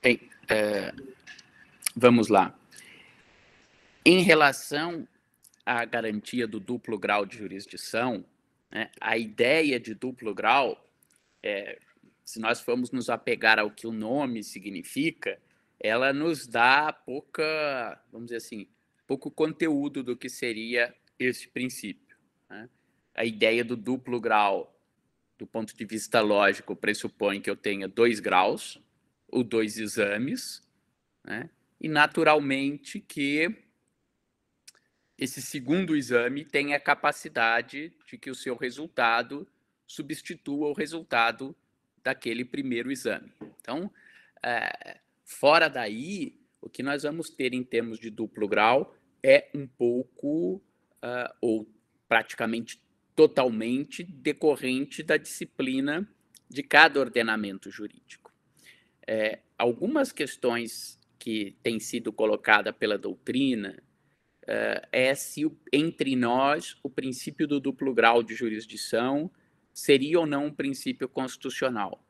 Bem, vamos lá. Em relação à garantia do duplo grau de jurisdição, né, a ideia de duplo grau, se nós formos nos apegar ao que o nome significa, ela nos dá pouca, vamos dizer assim, pouco conteúdo do que seria esse princípio, né? A ideia do duplo grau, do ponto de vista lógico, pressupõe que eu tenha 2 graus, ou 2 exames, né? E naturalmente que esse segundo exame tem a capacidade de que o seu resultado substitua o resultado daquele primeiro exame. Então, fora daí, o que nós vamos ter em termos de duplo grau é um pouco, ou praticamente totalmente, decorrente da disciplina de cada ordenamento jurídico. Algumas questões que têm sido colocadas pela doutrina é se entre nós o princípio do duplo grau de jurisdição seria ou não um princípio constitucional.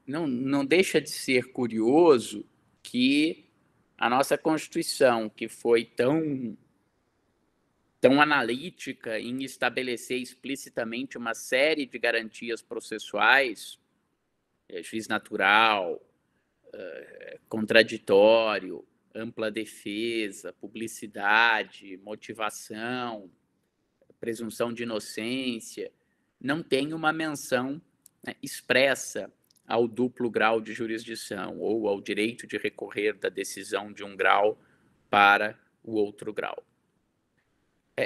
Não deixa de ser curioso que a nossa Constituição, que foi tão analítica em estabelecer explicitamente uma série de garantias processuais, juiz natural, contraditório, ampla defesa, publicidade, motivação, presunção de inocência, não tem uma menção, né, expressa ao duplo grau de jurisdição ou ao direito de recorrer da decisão de um grau para o outro grau.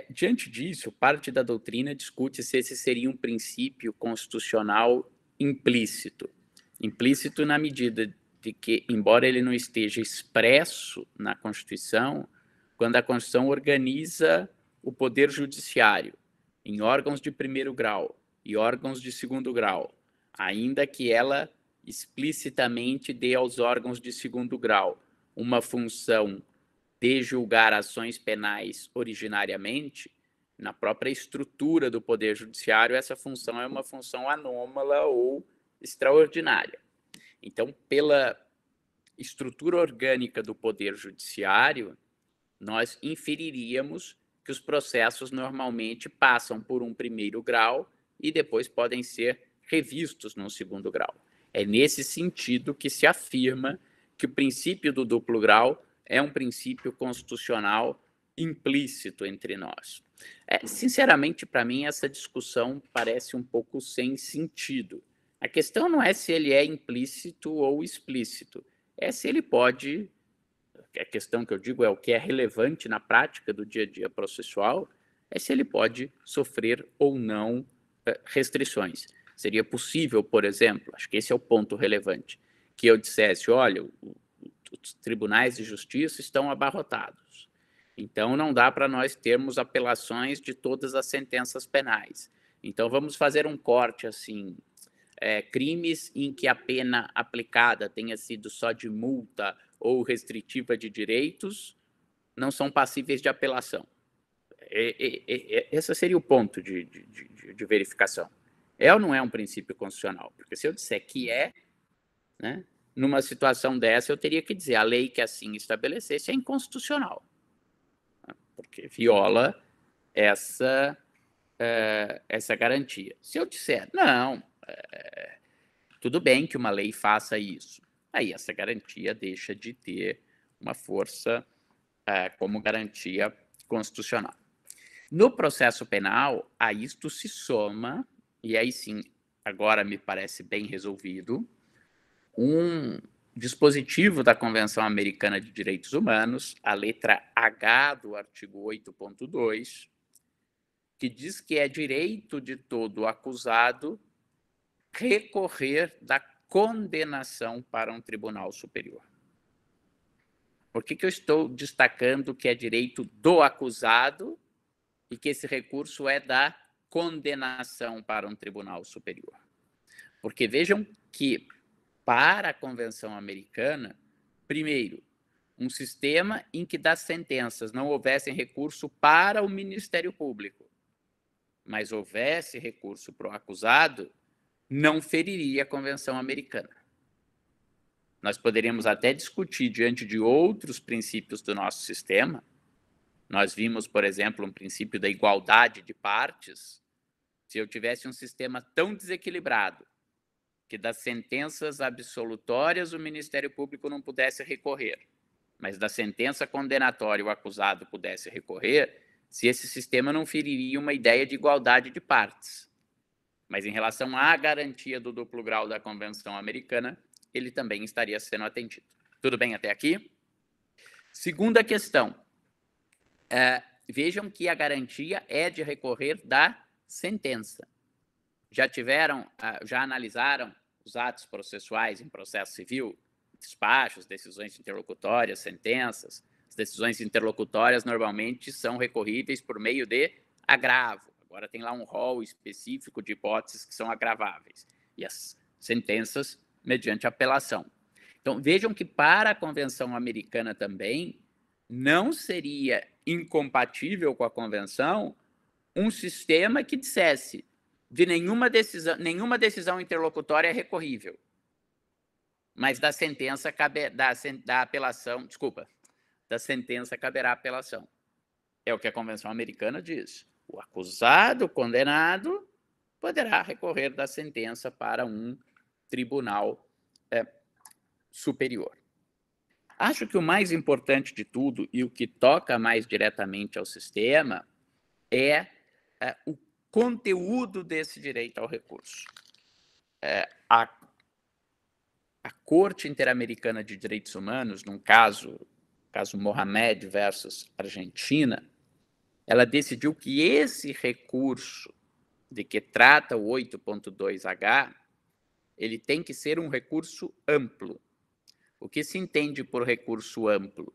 Diante disso, parte da doutrina discute se esse seria um princípio constitucional implícito. Implícito na medida de que, embora ele não esteja expresso na Constituição, quando a Constituição organiza o poder judiciário em órgãos de primeiro grau e órgãos de segundo grau, ainda que ela explicitamente dê aos órgãos de segundo grau uma função de julgar ações penais originariamente, na própria estrutura do Poder Judiciário, essa função é uma função anômala ou extraordinária. Então, pela estrutura orgânica do Poder Judiciário, nós inferiríamos que os processos normalmente passam por um primeiro grau e depois podem ser revistos num segundo grau. É nesse sentido que se afirma que o princípio do duplo grau é um princípio constitucional implícito entre nós. Sinceramente, para mim, essa discussão parece um pouco sem sentido. A questão não é se ele é implícito ou explícito, é se ele pode, a questão que eu digo é o que é relevante na prática do dia a dia processual, é se ele pode sofrer ou não restrições. Seria possível, por exemplo, acho que esse é o ponto relevante, que eu dissesse, olha, os tribunais de justiça estão abarrotados, então não dá para nós termos apelações de todas as sentenças penais. Então vamos fazer um corte assim, crimes em que a pena aplicada tenha sido só de multa ou restritiva de direitos não são passíveis de apelação. Esse seria o ponto de verificação. É ou não é um princípio constitucional? Porque se eu disser que né, numa situação dessa, eu teria que dizer a lei que assim estabelecesse é inconstitucional, porque viola essa garantia. Se eu disser, não, tudo bem que uma lei faça isso, aí essa garantia deixa de ter uma força como garantia constitucional. No processo penal, a isto se soma, e aí sim, agora me parece bem resolvido, um dispositivo da Convenção Americana de Direitos Humanos, a letra H do artigo 8.2, que diz que é direito de todo acusado recorrer da condenação para um tribunal superior. Por que eu estou destacando que é direito do acusado e que esse recurso é da condenação para um tribunal superior? Porque vejam que, para a Convenção Americana, primeiro, um sistema em que das sentenças não houvessem recurso para o Ministério Público, mas houvesse recurso para o acusado, não feriria a Convenção Americana. Nós poderíamos até discutir diante de outros princípios do nosso sistema. Nós vimos, por exemplo, um princípio da igualdade de partes. Se eu tivesse um sistema tão desequilibrado que das sentenças absolutórias o Ministério Público não pudesse recorrer, mas da sentença condenatória o acusado pudesse recorrer, se esse sistema não feriria uma ideia de igualdade de partes. Mas em relação à garantia do duplo grau da Convenção Americana, ele também estaria sendo atendido. Tudo bem até aqui? Segunda questão. Vejam que a garantia é de recorrer da sentença. Já analisaram os atos processuais em processo civil? Despachos, decisões interlocutórias, sentenças. As decisões interlocutórias normalmente são recorríveis por meio de agravo. Agora tem lá um rol específico de hipóteses que são agraváveis. E as sentenças mediante apelação. Então, vejam que para a Convenção Americana também não seria incompatível com a Convenção um sistema que dissesse de nenhuma decisão interlocutória é recorrível, mas da sentença da sentença caberá apelação. É o que a Convenção Americana diz. O acusado, condenado, poderá recorrer da sentença para um tribunal superior. Acho que o mais importante de tudo e o que toca mais diretamente ao sistema é o conteúdo desse direito ao recurso. A Corte Interamericana de Direitos Humanos, num caso Mohamed versus Argentina, ela decidiu que esse recurso de que trata o 8.2H, ele tem que ser um recurso amplo. O que se entende por recurso amplo?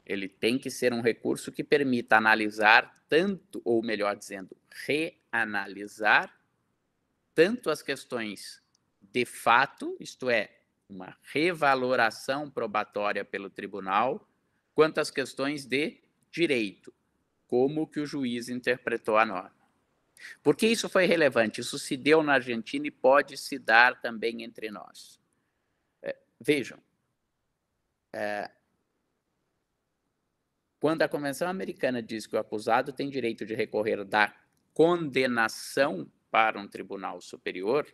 Ele tem que ser um recurso que permita analisar tanto, ou melhor dizendo, reanalisar tanto as questões de fato, isto é, uma revaloração probatória pelo tribunal, quanto as questões de direito, como que o juiz interpretou a norma. Por que isso foi relevante? Isso se deu na Argentina e pode se dar também entre nós. Vejam, quando a Convenção Americana diz que o acusado tem direito de recorrer da condenação para um tribunal superior,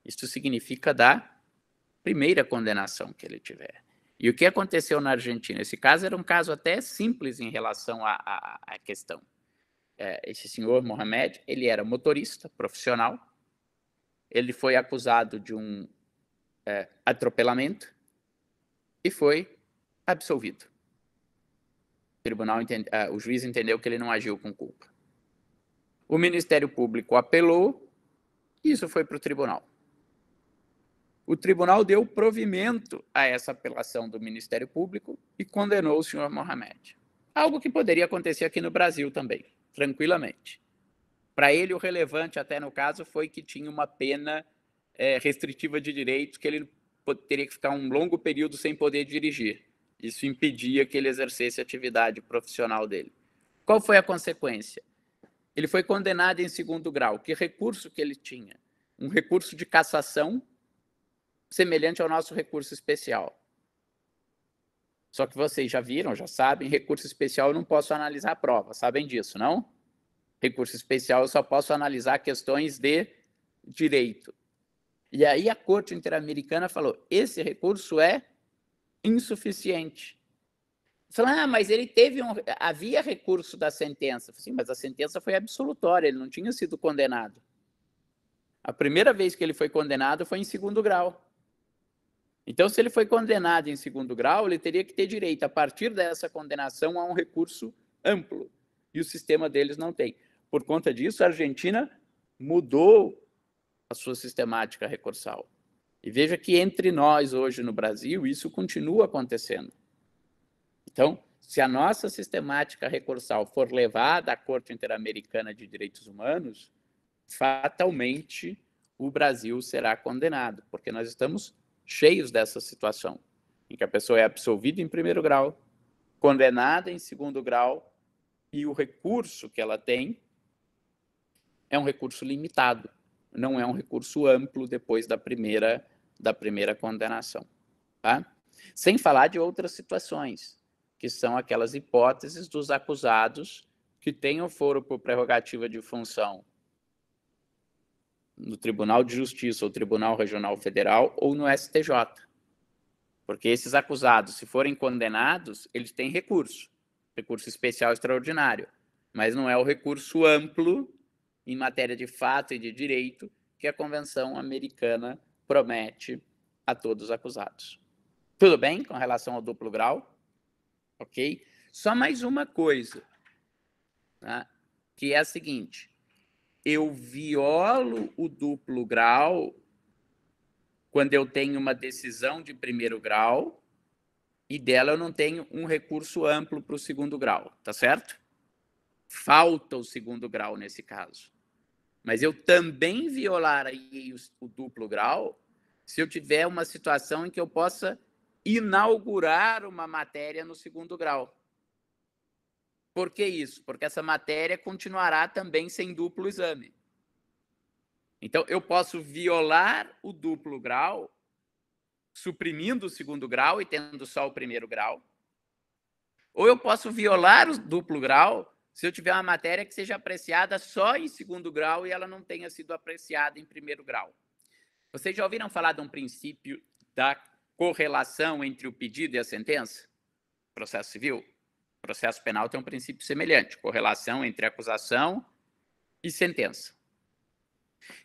isso significa da primeira condenação que ele tiver. E o que aconteceu na Argentina? Esse caso era um caso até simples em relação à questão. Esse senhor Mohamed, ele era motorista profissional, ele foi acusado de um atropelamento e foi absolvido. O juiz entendeu que ele não agiu com culpa. O Ministério Público apelou e isso foi para o tribunal. O tribunal deu provimento a essa apelação do Ministério Público e condenou o senhor Mohamed. Algo que poderia acontecer aqui no Brasil também, tranquilamente. Para ele, o relevante, até no caso, foi que tinha uma pena restritiva de direitos, que ele teria que ficar um longo período sem poder dirigir. Isso impedia que ele exercesse a atividade profissional dele. Qual foi a consequência? Ele foi condenado em segundo grau. Que recurso que ele tinha? Um recurso de cassação semelhante ao nosso recurso especial. Só que vocês já viram, já sabem, recurso especial eu não posso analisar a prova, sabem disso, não? Recurso especial eu só posso analisar questões de direito. E aí a Corte Interamericana falou, esse recurso é insuficiente. Falou, mas ele havia recurso da sentença. Sim, mas a sentença foi absolutória, ele não tinha sido condenado. A primeira vez que ele foi condenado foi em segundo grau. Então, se ele foi condenado em segundo grau, ele teria que ter direito, a partir dessa condenação, a um recurso amplo. E o sistema deles não tem. Por conta disso, a Argentina mudou a sua sistemática recursal. E veja que entre nós, hoje no Brasil, isso continua acontecendo. Então, se a nossa sistemática recursal for levada à Corte Interamericana de Direitos Humanos, fatalmente o Brasil será condenado, porque nós estamos cheios dessa situação, em que a pessoa é absolvida em primeiro grau, condenada em segundo grau, e o recurso que ela tem é um recurso limitado, não é um recurso amplo depois da primeira condenação. tá? Sem falar de outras situações, que são aquelas hipóteses dos acusados que tenham foro por prerrogativa de função no Tribunal de Justiça ou Tribunal Regional Federal ou no STJ. Porque esses acusados, se forem condenados, eles têm recurso especial extraordinário, mas não é o recurso amplo em matéria de fato e de direito que a Convenção Americana promete a todos os acusados. Tudo bem com relação ao duplo grau? Ok? Só mais uma coisa, tá? Que é a seguinte: eu violo o duplo grau quando eu tenho uma decisão de primeiro grau e dela eu não tenho um recurso amplo para o segundo grau, tá certo? Falta o segundo grau nesse caso. Mas eu também violaria o duplo grau se eu tiver uma situação em que eu possa inaugurar uma matéria no segundo grau. Por que isso? Porque essa matéria continuará também sem duplo exame. Então, eu posso violar o duplo grau, suprimindo o segundo grau e tendo só o primeiro grau. Ou eu posso violar o duplo grau se eu tiver uma matéria que seja apreciada só em segundo grau e ela não tenha sido apreciada em primeiro grau. Vocês já ouviram falar de um princípio da correlação entre o pedido e a sentença? Processo civil? Processo penal tem um princípio semelhante, correlação entre acusação e sentença.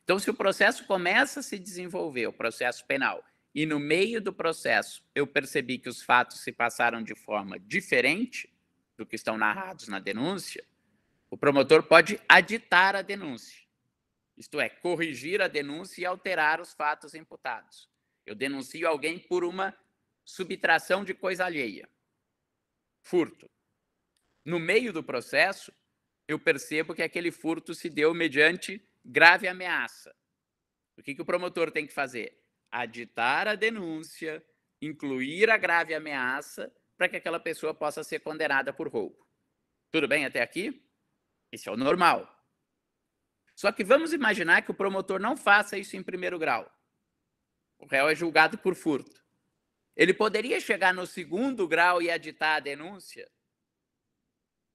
Então, se o processo começa a se desenvolver, o processo penal, e no meio do processo eu percebi que os fatos se passaram de forma diferente do que estão narrados na denúncia, o promotor pode aditar a denúncia. Isto é, corrigir a denúncia e alterar os fatos imputados. Eu denuncio alguém por uma subtração de coisa alheia, furto. No meio do processo, eu percebo que aquele furto se deu mediante grave ameaça. O que o promotor tem que fazer? Aditar a denúncia, incluir a grave ameaça, para que aquela pessoa possa ser condenada por roubo. Tudo bem até aqui? Isso é o normal. Só que vamos imaginar que o promotor não faça isso em primeiro grau. O réu é julgado por furto. Ele poderia chegar no segundo grau e aditar a denúncia?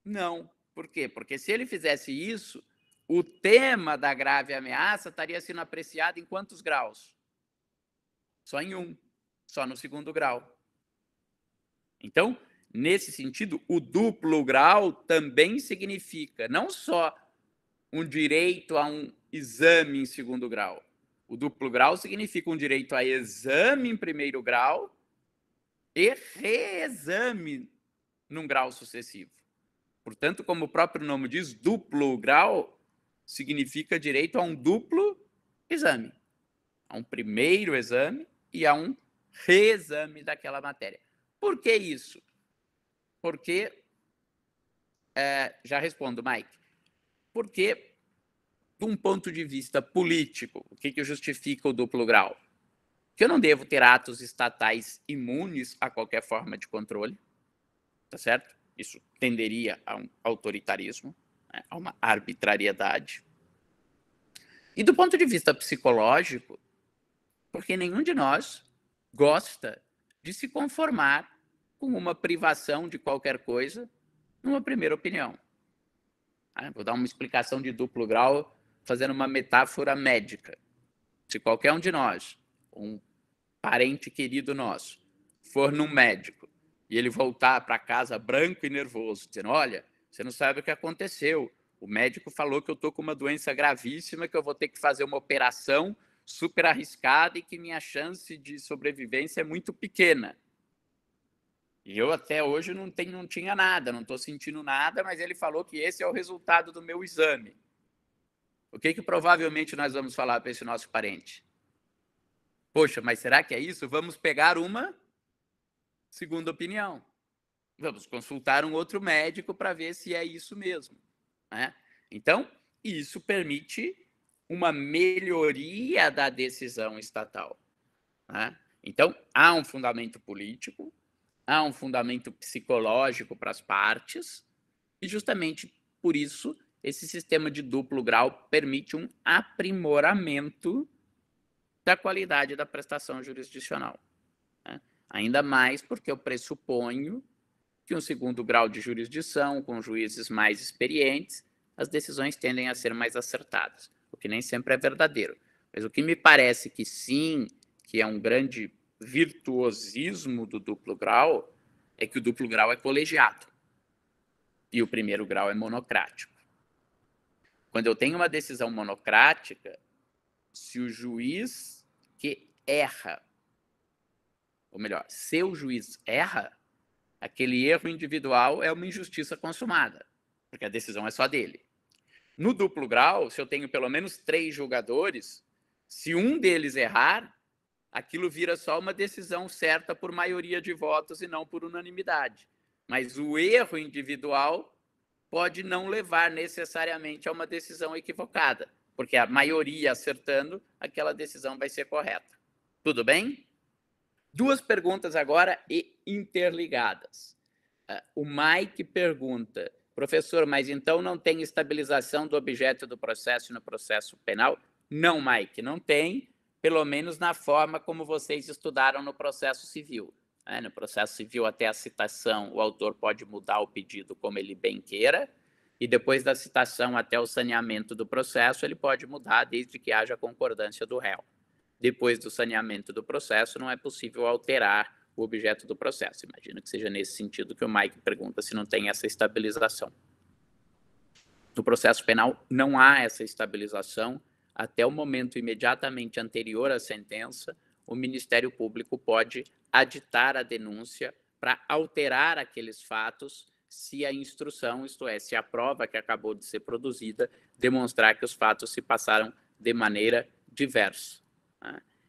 Não. Por quê? Porque se ele fizesse isso, o tema da grave ameaça estaria sendo apreciado em quantos graus? Só em um. Só no segundo grau. Então, nesse sentido, o duplo grau também significa não só um direito a um exame em segundo grau. O duplo grau significa um direito a exame em primeiro grau e reexame num grau sucessivo. Portanto, como o próprio nome diz, duplo grau significa direito a um duplo exame. A um primeiro exame e a um reexame daquela matéria. Por que isso? Porque, já respondo, Mike, porque, de um ponto de vista político, o que justifica o duplo grau? Que eu não devo ter atos estatais imunes a qualquer forma de controle, tá certo? Isso tenderia a um autoritarismo, né, a uma arbitrariedade. E do ponto de vista psicológico, porque nenhum de nós gosta de se conformar com uma privação de qualquer coisa numa primeira opinião. Vou dar uma explicação de duplo grau fazendo uma metáfora médica. Se qualquer um de nós, um parente querido nosso, for num médico e ele voltar para casa branco e nervoso, dizendo: olha, você não sabe o que aconteceu. O médico falou que eu estou com uma doença gravíssima, que eu vou ter que fazer uma operação super arriscada e que minha chance de sobrevivência é muito pequena. E eu até hoje não tinha nada, não estou sentindo nada, mas ele falou que esse é o resultado do meu exame. O que provavelmente nós vamos falar para esse nosso parente? Poxa, mas será que é isso? Vamos pegar uma segunda opinião. Vamos consultar um outro médico para ver se é isso mesmo, né? Então, isso permite uma melhoria da decisão estatal, né? Então, há um fundamento político, há um fundamento psicológico para as partes, e justamente por isso esse sistema de duplo grau permite um aprimoramento da qualidade da prestação jurisdicional, né? Ainda mais porque eu pressuponho que um segundo grau de jurisdição, com juízes mais experientes, as decisões tendem a ser mais acertadas, o que nem sempre é verdadeiro. Mas o que me parece que sim, que é um grande virtuosismo do duplo grau, é que o duplo grau é colegiado e o primeiro grau é monocrático. Quando eu tenho uma decisão monocrática, se o juiz que erra, ou melhor, se o juiz erra, aquele erro individual é uma injustiça consumada, porque a decisão é só dele. No duplo grau, se eu tenho pelo menos 3 julgadores, se um deles errar, aquilo vira só uma decisão certa por maioria de votos e não por unanimidade. Mas o erro individual pode não levar necessariamente a uma decisão equivocada, porque a maioria acertando, aquela decisão vai ser correta. Tudo bem? 2 perguntas agora e interligadas. O Mike pergunta, professor, mas então não tem estabilização do objeto do processo no processo penal? Não, Mike, não tem, pelo menos na forma como vocês estudaram no processo civil. No processo civil, até a citação, o autor pode mudar o pedido como ele bem queira, e depois da citação até o saneamento do processo, ele pode mudar desde que haja concordância do réu. Depois do saneamento do processo, não é possível alterar o objeto do processo. Imagino que seja nesse sentido que o Mike pergunta se não tem essa estabilização. No processo penal, não há essa estabilização. Até o momento imediatamente anterior à sentença, o Ministério Público pode aditar a denúncia para alterar aqueles fatos se a instrução, isto é, se a prova que acabou de ser produzida, demonstrar que os fatos se passaram de maneira diversa.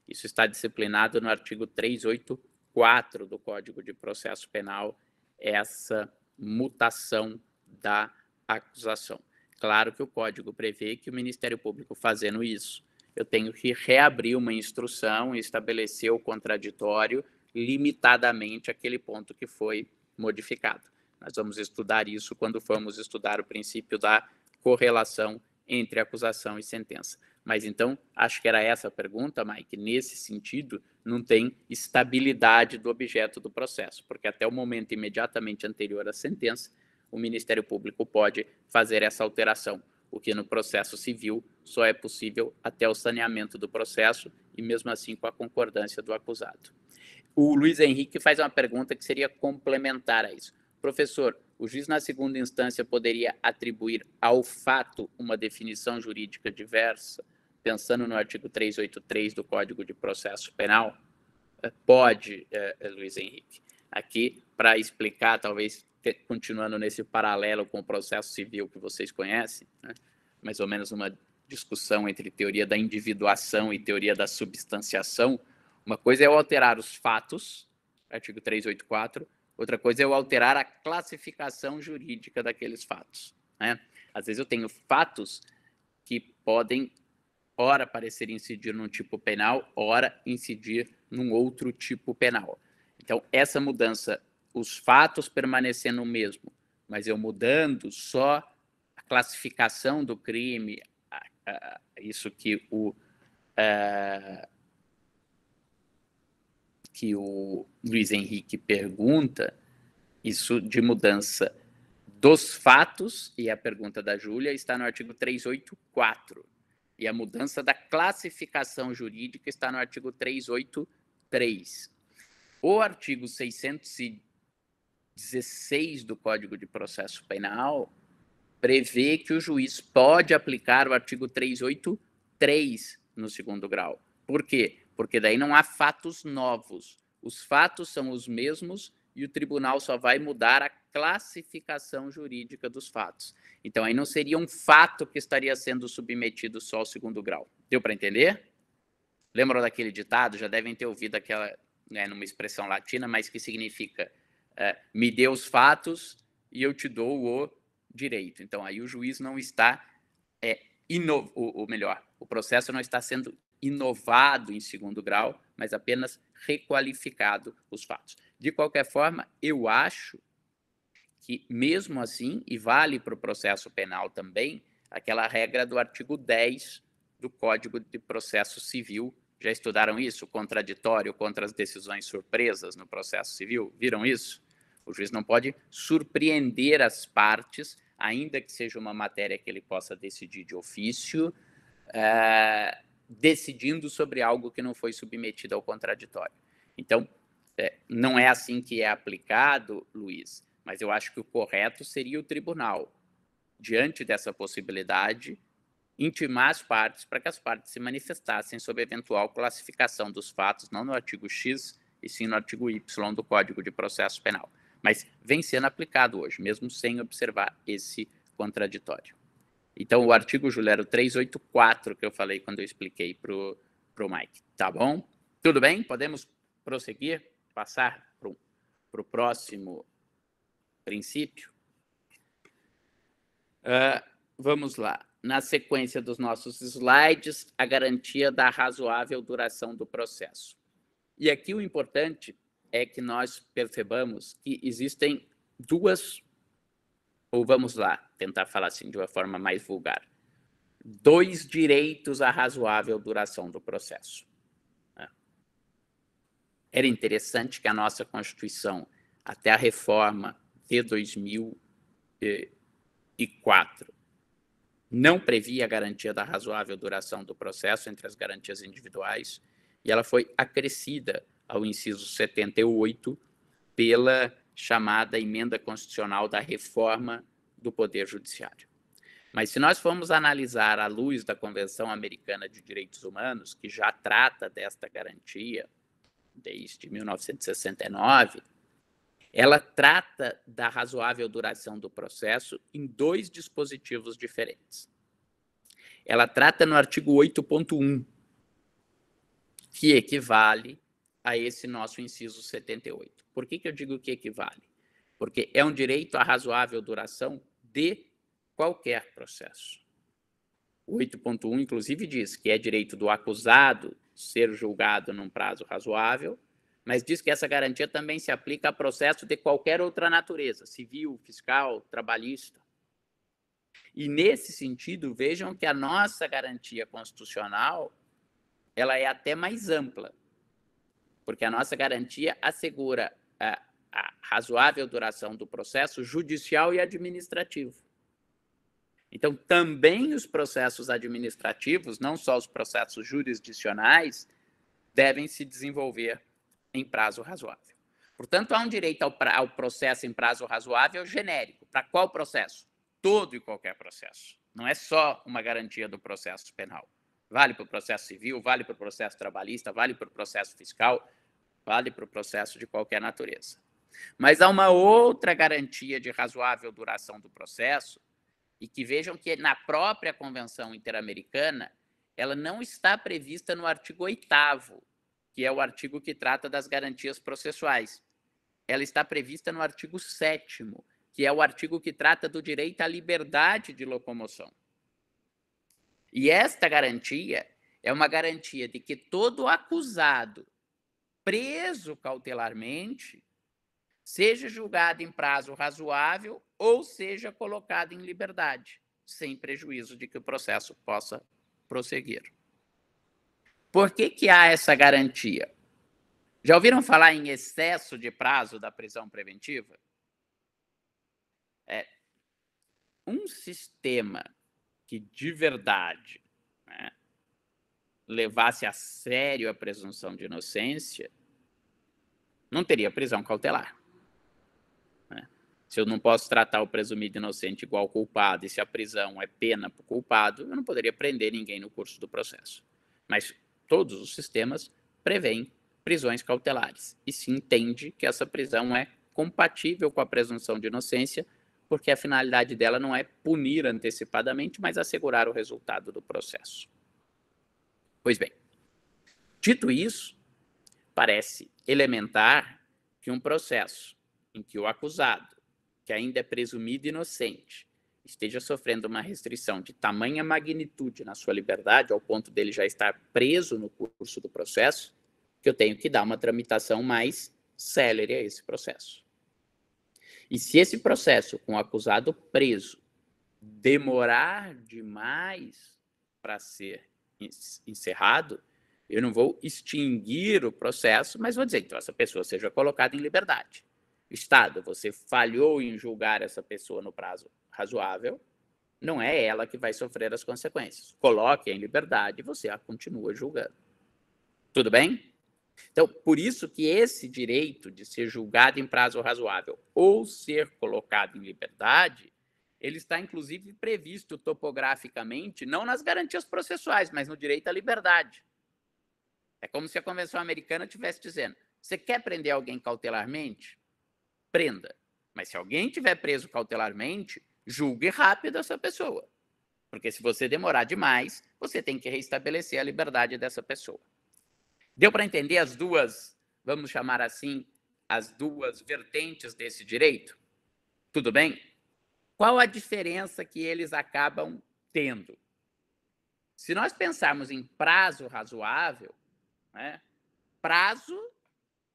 Isso está disciplinado no artigo 384 do Código de Processo Penal, essa mutação da acusação. Claro que o Código prevê que o Ministério Público, fazendo isso, eu tenho que reabrir uma instrução e estabelecer o contraditório limitadamente àquele ponto que foi modificado. Nós vamos estudar isso quando formos estudar o princípio da correlação entre acusação e sentença. Mas então, acho que era essa a pergunta, Mike. Nesse sentido, não tem estabilidade do objeto do processo, porque até o momento imediatamente anterior à sentença, o Ministério Público pode fazer essa alteração, o que no processo civil só é possível até o saneamento do processo e mesmo assim com a concordância do acusado. O Luiz Henrique faz uma pergunta que seria complementar a isso. Professor, o juiz na segunda instância poderia atribuir ao fato uma definição jurídica diversa, pensando no artigo 383 do Código de Processo Penal? Pode, Luiz Henrique. Aqui, para explicar, talvez continuando nesse paralelo com o processo civil que vocês conhecem, né? Mais ou menos uma discussão entre teoria da individuação e teoria da substanciação. Uma coisa é eu alterar os fatos, artigo 384, outra coisa é eu alterar a classificação jurídica daqueles fatos, né? Às vezes eu tenho fatos que podem, ora parecer incidir num tipo penal, ora incidir num outro tipo penal. Então, essa mudança, os fatos permanecendo o mesmo, mas eu mudando só a classificação do crime, isso que o Luiz Henrique pergunta, isso de mudança dos fatos, e a pergunta da Júlia está no artigo 384, e a mudança da classificação jurídica está no artigo 383. O artigo 616 do Código de Processo Penal prevê que o juiz pode aplicar o artigo 383 no segundo grau. Por quê? Porque daí não há fatos novos. Os fatos são os mesmos e o tribunal só vai mudar a classificação jurídica dos fatos. Então, aí não seria um fato que estaria sendo submetido só ao segundo grau. Deu para entender? Lembram daquele ditado? Já devem ter ouvido aquela, né, numa expressão latina, mas que significa me dê os fatos e eu te dou o direito. Então, aí o juiz não está, o processo não está sendo inovado em segundo grau, mas apenas requalificado os fatos. De qualquer forma, eu acho que, mesmo assim, e vale para o processo penal também, aquela regra do artigo 10 do Código de Processo Civil, Já estudaram isso? O contraditório contra as decisões surpresas no processo civil? Viram isso? O juiz não pode surpreender as partes, ainda que seja uma matéria que ele possa decidir de ofício, decidindo sobre algo que não foi submetido ao contraditório. Então, não é assim que é aplicado, Luiz, mas eu acho que o correto seria o tribunal, diante dessa possibilidade, intimar as partes para que as partes se manifestassem sobre eventual classificação dos fatos, não no artigo X, e sim no artigo Y do Código de Processo Penal. Mas vem sendo aplicado hoje, mesmo sem observar esse contraditório. Então, o artigo, Júlio, era o 384 que eu falei quando eu expliquei para o Mike. Tá bom? Tudo bem? Podemos prosseguir? Passar para o próximo princípio? Vamos lá. Na sequência dos nossos slides, a garantia da razoável duração do processo. E aqui o importante é que nós percebamos que existem duas, ou vamos lá, tentar falar assim de uma forma mais vulgar, dois direitos à razoável duração do processo. Era interessante que a nossa Constituição, até a reforma de 2004, não previa a garantia da razoável duração do processo entre as garantias individuais, e ela foi acrescida ao inciso 78 pela chamada emenda constitucional da reforma do Poder Judiciário. Mas se nós formos analisar à luz da Convenção Americana de Direitos Humanos, que já trata desta garantia desde 1969, ela trata da razoável duração do processo em dois dispositivos diferentes. Ela trata no artigo 8.1, que equivale a esse nosso inciso 78. Por que eu digo que equivale? Porque é um direito à razoável duração de qualquer processo. O 8.1, inclusive, diz que é direito do acusado ser julgado num prazo razoável, mas diz que essa garantia também se aplica a processo de qualquer outra natureza, civil, fiscal, trabalhista. E, nesse sentido, vejam que a nossa garantia constitucional ela é até mais ampla, porque a nossa garantia assegura a razoável duração do processo judicial e administrativo. Então, também os processos administrativos, não só os processos jurisdicionais, devem se desenvolver em prazo razoável. Portanto, há um direito ao processo em prazo razoável genérico. Para qual processo? Todo e qualquer processo. Não é só uma garantia do processo penal. Vale para o processo civil, vale para o processo trabalhista, vale para o processo fiscal, vale para o processo de qualquer natureza. Mas há uma outra garantia de razoável duração do processo, e que vejam que na própria Convenção Interamericana, ela não está prevista no artigo 8º, que é o artigo que trata das garantias processuais. Ela está prevista no artigo 7º, que é o artigo que trata do direito à liberdade de locomoção. E esta garantia é uma garantia de que todo acusado preso cautelarmente seja julgado em prazo razoável ou seja colocado em liberdade, sem prejuízo de que o processo possa prosseguir. Por que há essa garantia? Já ouviram falar em excesso de prazo da prisão preventiva? Um sistema que de verdade, né, levasse a sério a presunção de inocência, não teria prisão cautelar. Se eu não posso tratar o presumido inocente igual culpado, e se a prisão é pena para o culpado, eu não poderia prender ninguém no curso do processo. Mas todos os sistemas prevêem prisões cautelares, e se entende que essa prisão é compatível com a presunção de inocência, porque a finalidade dela não é punir antecipadamente, mas assegurar o resultado do processo. Pois bem, dito isso, parece elementar que um processo em que o acusado, que ainda é presumido inocente, esteja sofrendo uma restrição de tamanha magnitude na sua liberdade, ao ponto dele já estar preso no curso do processo, que eu tenho que dar uma tramitação mais célere a esse processo. E se esse processo com o acusado preso demorar demais para ser encerrado, Eu não vou extinguir o processo, mas vou dizer, então, essa pessoa seja colocada em liberdade. Estado, você falhou em julgar essa pessoa no prazo razoável, não é ela que vai sofrer as consequências. Coloque em liberdade e você a continua julgando. Tudo bem? Então, por isso que esse direito de ser julgado em prazo razoável ou ser colocado em liberdade, ele está inclusive previsto topograficamente, não nas garantias processuais, mas no direito à liberdade. É como se a Convenção Americana estivesse dizendo: você quer prender alguém cautelarmente? Prenda. Mas se alguém estiver preso cautelarmente, julgue rápido essa pessoa. Porque se você demorar demais, você tem que restabelecer a liberdade dessa pessoa. Deu para entender as duas, vamos chamar assim, as duas vertentes desse direito? Tudo bem? Qual a diferença que eles acabam tendo? Se nós pensarmos em prazo razoável, né, prazo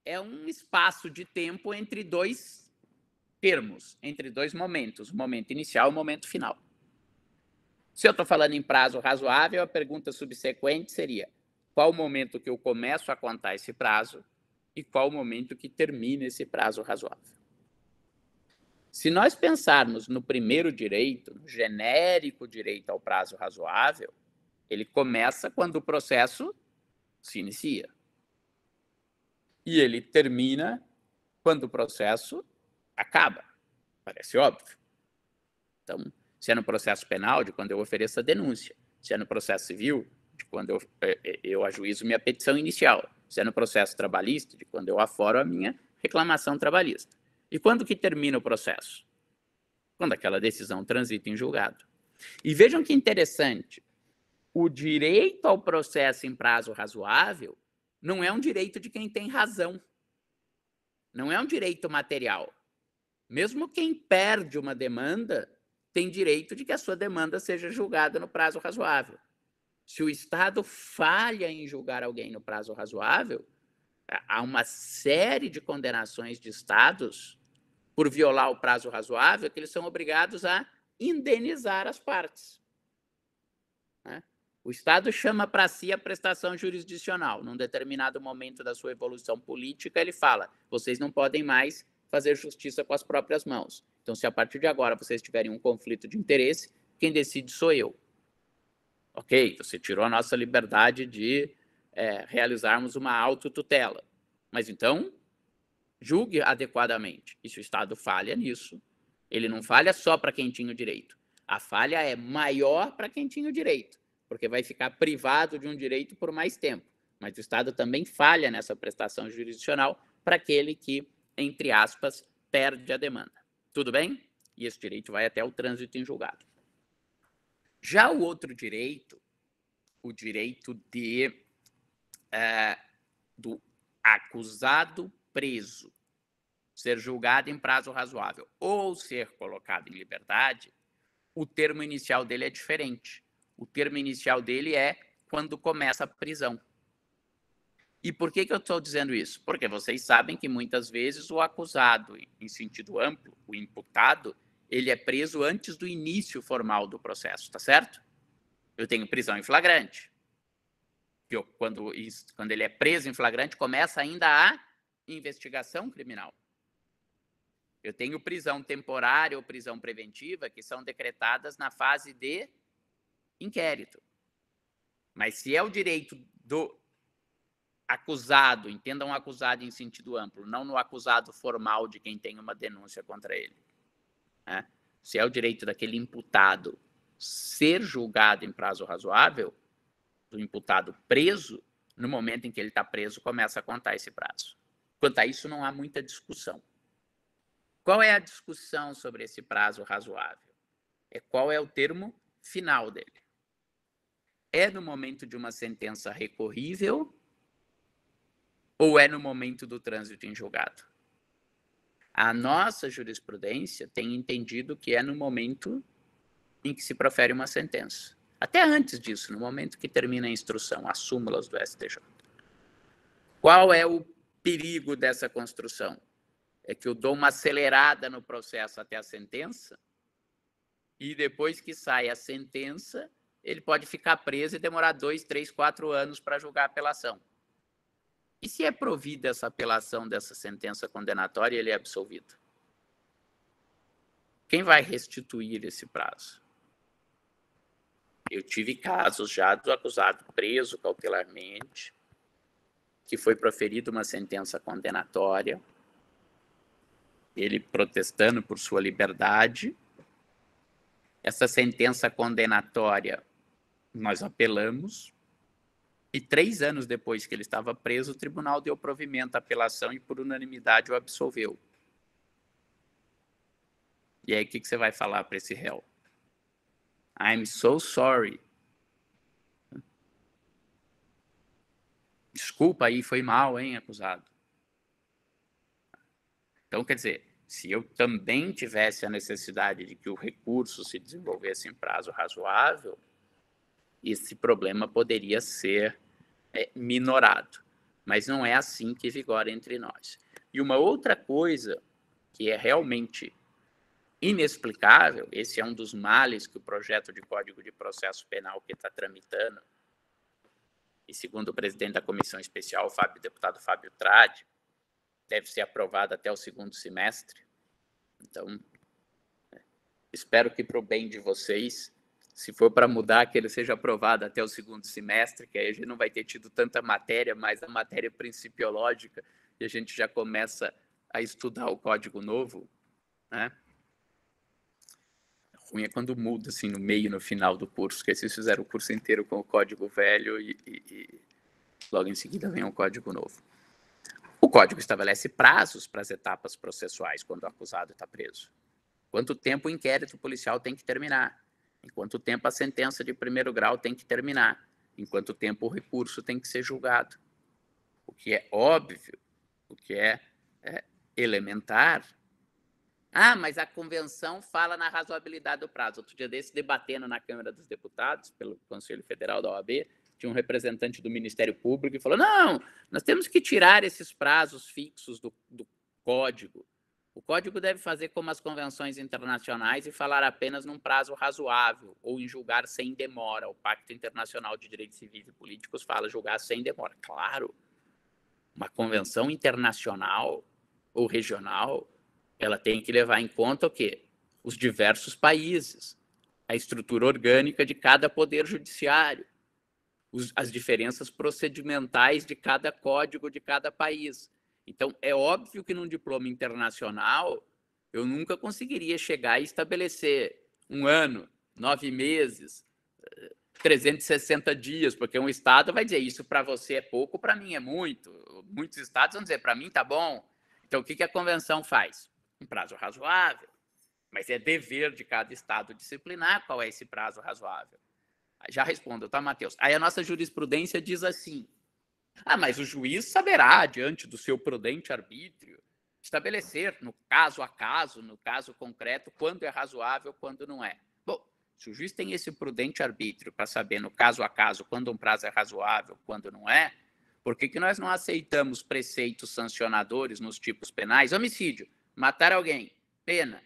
é um espaço de tempo entre dois termos, entre dois momentos, o momento inicial e o momento final. Se eu estou falando em prazo razoável, a pergunta subsequente seria: qual o momento que eu começo a contar esse prazo e qual o momento que termina esse prazo razoável? Se nós pensarmos no primeiro direito, no genérico direito ao prazo razoável, ele começa quando o processo se inicia. E ele termina quando o processo acaba. Parece óbvio. Então, se é no processo penal, de quando eu ofereço a denúncia. Se é no processo civil, de quando eu ajuizo minha petição inicial. Se é no processo trabalhista, de quando eu aforo a minha reclamação trabalhista. E quando que termina o processo? Quando aquela decisão transita em julgado. E vejam que interessante, o direito ao processo em prazo razoável não é um direito de quem tem razão. Não é um direito material. Mesmo quem perde uma demanda tem direito de que a sua demanda seja julgada no prazo razoável. Se o Estado falha em julgar alguém no prazo razoável, há uma série de condenações de Estados por violar o prazo razoável que eles são obrigados a indenizar as partes. Né? O Estado chama para si a prestação jurisdicional. Num determinado momento da sua evolução política, ele fala: vocês não podem mais fazer justiça com as próprias mãos. Então, se a partir de agora vocês tiverem um conflito de interesse, quem decide sou eu. Ok, você tirou a nossa liberdade de realizarmos uma autotutela. Mas então, julgue adequadamente. E se o Estado falha nisso, ele não falha só para quem tinha o direito. A falha é maior para quem tinha o direito, porque vai ficar privado de um direito por mais tempo. Mas o Estado também falha nessa prestação jurisdicional para aquele que, entre aspas, perde a demanda. Tudo bem? E esse direito vai até o trânsito em julgado. Já o outro direito, o direito do acusado preso ser julgado em prazo razoável ou ser colocado em liberdade, o termo inicial dele é diferente. O termo inicial dele é quando começa a prisão. E por que eu estou dizendo isso? Porque vocês sabem que muitas vezes o acusado, em sentido amplo, o imputado, ele é preso antes do início formal do processo, tá certo? Eu tenho prisão em flagrante. Quando ele é preso em flagrante, começa ainda a investigação criminal. Eu tenho prisão temporária ou prisão preventiva, que são decretadas na fase de inquérito. Mas se é o direito do acusado, entendam um acusado em sentido amplo, não no acusado formal de quem tem uma denúncia contra ele. Né? Se é o direito daquele imputado ser julgado em prazo razoável, do imputado preso, no momento em que ele está preso, começa a contar esse prazo. Quanto a isso, não há muita discussão. Qual é a discussão sobre esse prazo razoável? Qual é o termo final dele? É no momento de uma sentença recorrível ou é no momento do trânsito em julgado? A nossa jurisprudência tem entendido que é no momento em que se profere uma sentença. Até antes disso, no momento que termina a instrução, as súmulas do STJ. Qual é o perigo dessa construção? É que eu dou uma acelerada no processo até a sentença e depois que sai a sentença, ele pode ficar preso e demorar 2, 3, 4 anos para julgar a apelação. E se é provida essa apelação dessa sentença condenatória e ele é absolvido? Quem vai restituir esse prazo? Eu tive casos já do acusado preso cautelarmente, que foi proferida uma sentença condenatória, ele protestando por sua liberdade. Essa sentença condenatória nós apelamos, e 3 anos depois que ele estava preso, o tribunal deu provimento à apelação e, por unanimidade, o absolveu. E aí, o que você vai falar para esse réu? I'm so sorry. Desculpa aí, foi mal, hein, acusado? Então, quer dizer, se eu também tivesse a necessidade de que o recurso se desenvolvesse em prazo razoável, esse problema poderia ser minorado. Mas não é assim que vigora entre nós. E uma outra coisa que é realmente inexplicável, esse é um dos males que o projeto de Código de Processo Penal que está tramitando, e segundo o presidente da Comissão Especial, o deputado Fábio Tradi, deve ser aprovado até o 2º semestre. Então, espero que, para o bem de vocês, se for para mudar, que ele seja aprovado até o 2º semestre, que aí a gente não vai ter tido tanta matéria, mas a matéria principiológica, e a gente já começa a estudar o código novo, né? Ruim é quando muda, assim, no meio, no final do curso, que vocês fizeram o curso inteiro com o código velho e logo em seguida vem um código novo. O código estabelece prazos para as etapas processuais quando o acusado está preso. Quanto tempo o inquérito policial tem que terminar? Em quanto tempo a sentença de 1º grau tem que terminar? Em quanto tempo o recurso tem que ser julgado? O que é óbvio, o que é elementar. Ah, mas a convenção fala na razoabilidade do prazo. Outro dia desse, debatendo na Câmara dos Deputados, pelo Conselho Federal da OAB, tinha um representante do Ministério Público e falou, não, nós temos que tirar esses prazos fixos do Código. O Código deve fazer como as convenções internacionais e falar apenas num prazo razoável, ou em julgar sem demora. O Pacto Internacional de Direitos Civis e Políticos fala julgar sem demora. Claro, uma convenção internacional ou regional, ela tem que levar em conta o quê? Os diversos países, a estrutura orgânica de cada poder judiciário, as diferenças procedimentais de cada código de cada país. Então, é óbvio que num diploma internacional, eu nunca conseguiria chegar e estabelecer 1 ano, 9 meses, 360 dias, porque um estado vai dizer, isso para você é pouco, para mim é muito. Muitos estados vão dizer, para mim tá bom. Então, o que a convenção faz? Um prazo razoável, mas é dever de cada estado disciplinar qual é esse prazo razoável. Já respondo, tá, Matheus? Aí a nossa jurisprudência diz assim, mas o juiz saberá, diante do seu prudente arbítrio, estabelecer, no caso a caso, no caso concreto, quando é razoável, quando não é. Bom, se o juiz tem esse prudente arbítrio para saber, no caso a caso, quando um prazo é razoável, quando não é, por que nós não aceitamos preceitos sancionadores nos tipos penais? Homicídio, matar alguém, pena,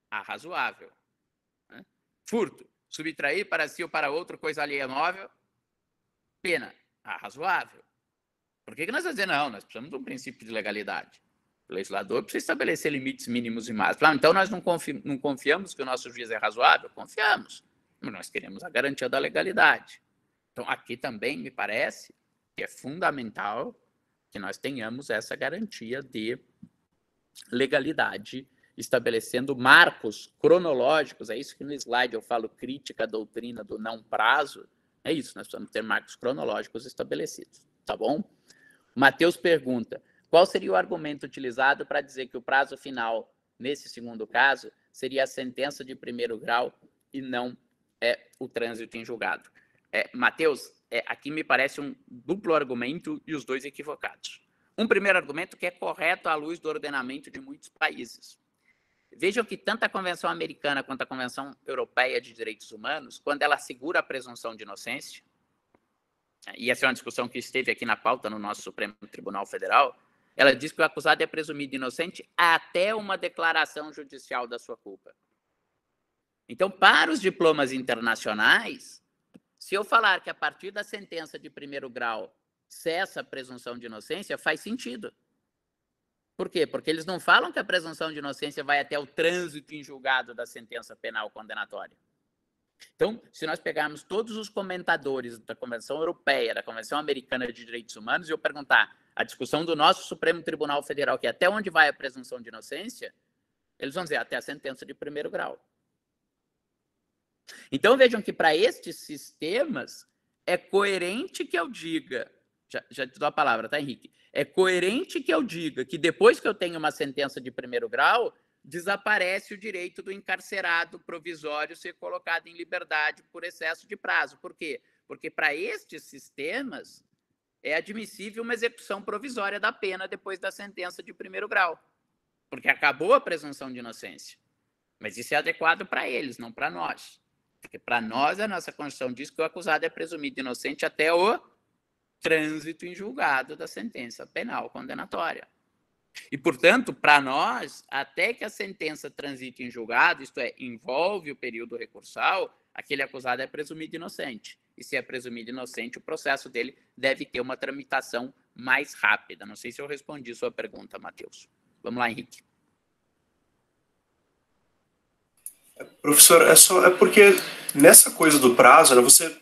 razoável. Né? Furto, subtrair para si ou para outro coisa alheia móvel, pena, razoável. Por que nós vamos dizer, não, nós precisamos de um princípio de legalidade. O legislador precisa estabelecer limites mínimos e máximos. Então, nós não confiamos que o nosso juiz é razoável? Confiamos, mas nós queremos a garantia da legalidade. Então, aqui também me parece que é fundamental que nós tenhamos essa garantia de legalidade, estabelecendo marcos cronológicos. É isso que no slide eu falo crítica à doutrina do não prazo. É isso, nós precisamos ter marcos cronológicos estabelecidos, tá bom? Matheus pergunta, qual seria o argumento utilizado para dizer que o prazo final, nesse segundo caso, seria a sentença de 1º grau e não o trânsito em julgado? Matheus, aqui me parece um duplo argumento e os dois equivocados. Um primeiro argumento que é correto à luz do ordenamento de muitos países. Vejam que tanto a Convenção Americana quanto a Convenção Europeia de Direitos Humanos, quando ela assegura a presunção de inocência, e essa é uma discussão que esteve aqui na pauta no nosso Supremo Tribunal Federal, ela diz que o acusado é presumido inocente até uma declaração judicial da sua culpa. Então, para os diplomas internacionais, Se eu falar que a partir da sentença de primeiro grau cessa a presunção de inocência, faz sentido. Por quê? Porque eles não falam que a presunção de inocência vai até o trânsito em julgado da sentença penal condenatória. Então, se nós pegarmos todos os comentadores da Convenção Europeia, da Convenção Americana de Direitos Humanos, e eu perguntar a discussão do nosso Supremo Tribunal Federal, que é até onde vai a presunção de inocência, eles vão dizer até a sentença de primeiro grau. Então, vejam que para estes sistemas é coerente que eu diga, já te dou a palavra, tá, Henrique? É coerente que eu diga que depois que eu tenho uma sentença de primeiro grau, desaparece o direito do encarcerado provisório ser colocado em liberdade por excesso de prazo. Por quê? Porque para estes sistemas é admissível uma execução provisória da pena depois da sentença de primeiro grau, porque acabou a presunção de inocência. Mas isso é adequado para eles, não para nós. Porque para nós, a nossa Constituição diz que o acusado é presumido inocente até o trânsito em julgado da sentença penal condenatória. E, portanto, para nós, até que a sentença transite em julgado, isto é, envolve o período recursal, aquele acusado é presumido inocente. E se é presumido inocente, o processo dele deve ter uma tramitação mais rápida. Não sei se eu respondi sua pergunta, Matheus. Vamos lá, Henrique. Professor, é porque nessa coisa do prazo, né, você,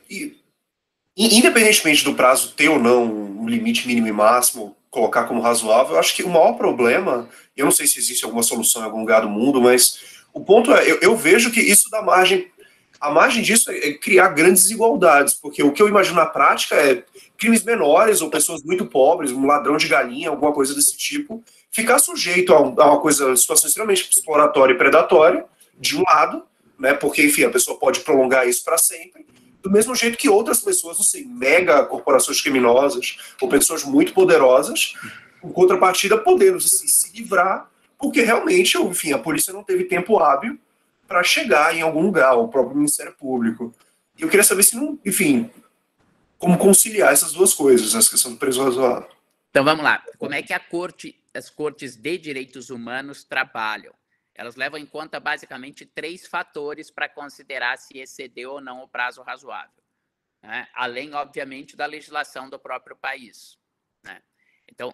independentemente do prazo ter ou não um limite mínimo e máximo, colocar como razoável, eu acho que o maior problema, eu não sei se existe alguma solução em algum lugar do mundo, mas o ponto é, eu vejo que isso dá margem, a margem disso é criar grandes desigualdades, porque o que eu imagino na prática é crimes menores ou pessoas muito pobres, um ladrão de galinha, alguma coisa desse tipo, ficar sujeito a uma situação extremamente exploratória e predatória, de um lado, né, porque, enfim, a pessoa pode prolongar isso para sempre, do mesmo jeito que outras pessoas, não sei, mega corporações criminosas, ou pessoas muito poderosas, em contrapartida, podendo assim, se livrar, porque realmente, enfim, a polícia não teve tempo hábil para chegar em algum lugar, o próprio Ministério Público. E eu queria saber se não, enfim, como conciliar essas duas coisas, essa questão do preso razoável. Então, vamos lá. Como é que as cortes de direitos humanos trabalham? Elas levam em conta, basicamente, 3 fatores para considerar se excedeu ou não o prazo razoável, né? Além, obviamente, da legislação do próprio país, né? Então,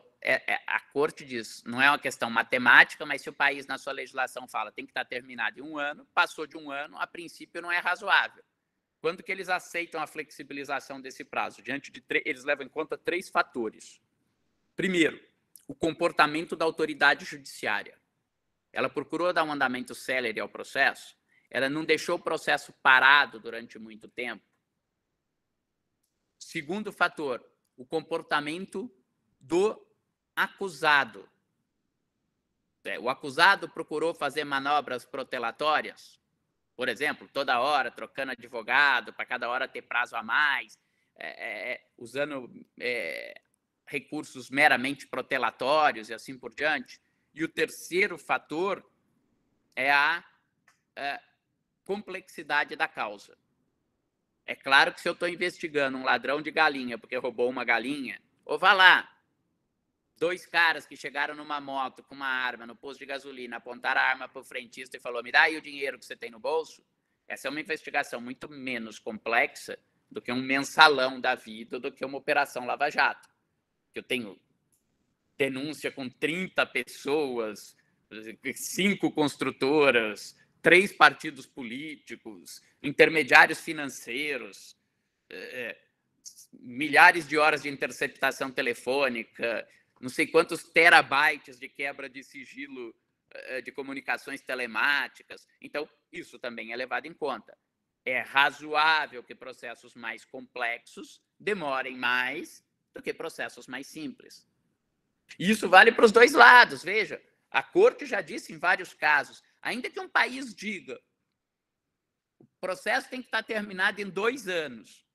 a Corte diz, não é uma questão matemática, mas se o país, na sua legislação, fala tem que estar terminado em 1 ano, passou de 1 ano, a princípio não é razoável. Quando que eles aceitam a flexibilização desse prazo? Eles levam em conta 3 fatores. Primeiro, o comportamento da autoridade judiciária. Ela procurou dar um andamento célere ao processo, ela não deixou o processo parado durante muito tempo. Segundo fator, o comportamento do acusado. O acusado procurou fazer manobras protelatórias, por exemplo, toda hora trocando advogado, para cada hora ter prazo a mais, usando recursos meramente protelatórios e assim por diante. E o terceiro fator é a complexidade da causa. É claro que se eu estou investigando um ladrão de galinha porque roubou uma galinha, ou vá lá, 2 caras que chegaram numa moto com uma arma no posto de gasolina, apontaram a arma para o frentista e falou, me dá aí o dinheiro que você tem no bolso, essa é uma investigação muito menos complexa do que um mensalão da vida, do que uma operação Lava Jato. Eu tenho denúncia com 30 pessoas, 5 construtoras, 3 partidos políticos, intermediários financeiros, milhares de horas de interceptação telefônica, não sei quantos terabytes de quebra de sigilo de comunicações telemáticas. Então, isso também é levado em conta. É razoável que processos mais complexos demorem mais do que processos mais simples. Isso vale para os 2 lados. Veja, a Corte já disse em vários casos, ainda que um país diga o processo tem que estar terminado em 2 anos.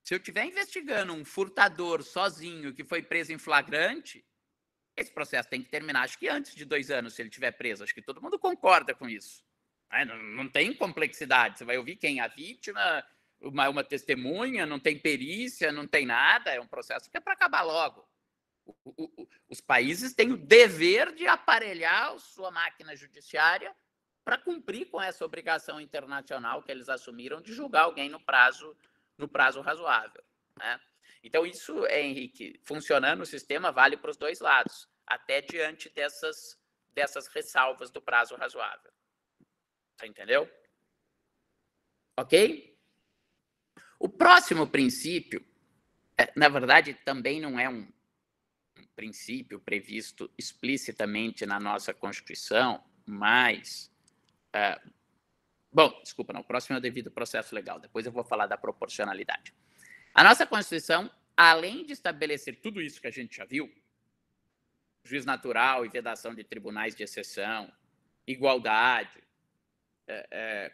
Se eu estiver investigando um furtador sozinho que foi preso em flagrante, esse processo tem que terminar, acho que antes de 2 anos, se ele estiver preso. Acho que todo mundo concorda com isso. Não tem complexidade. Você vai ouvir quem? A vítima, uma testemunha, não tem perícia, não tem nada. É um processo que é para acabar logo. Os países têm o dever de aparelhar a sua máquina judiciária para cumprir com essa obrigação internacional que eles assumiram de julgar alguém no prazo no prazo razoável, né? Então, isso, Henrique, funcionando o sistema vale para os dois lados, até diante dessas ressalvas do prazo razoável. Você entendeu? Ok? O próximo princípio, na verdade, também não é um princípio previsto explicitamente na nossa Constituição, mas... bom, desculpa, não, o próximo é o devido processo legal, depois eu vou falar da proporcionalidade. A nossa Constituição, além de estabelecer tudo isso que a gente já viu, juiz natural e vedação de tribunais de exceção, igualdade,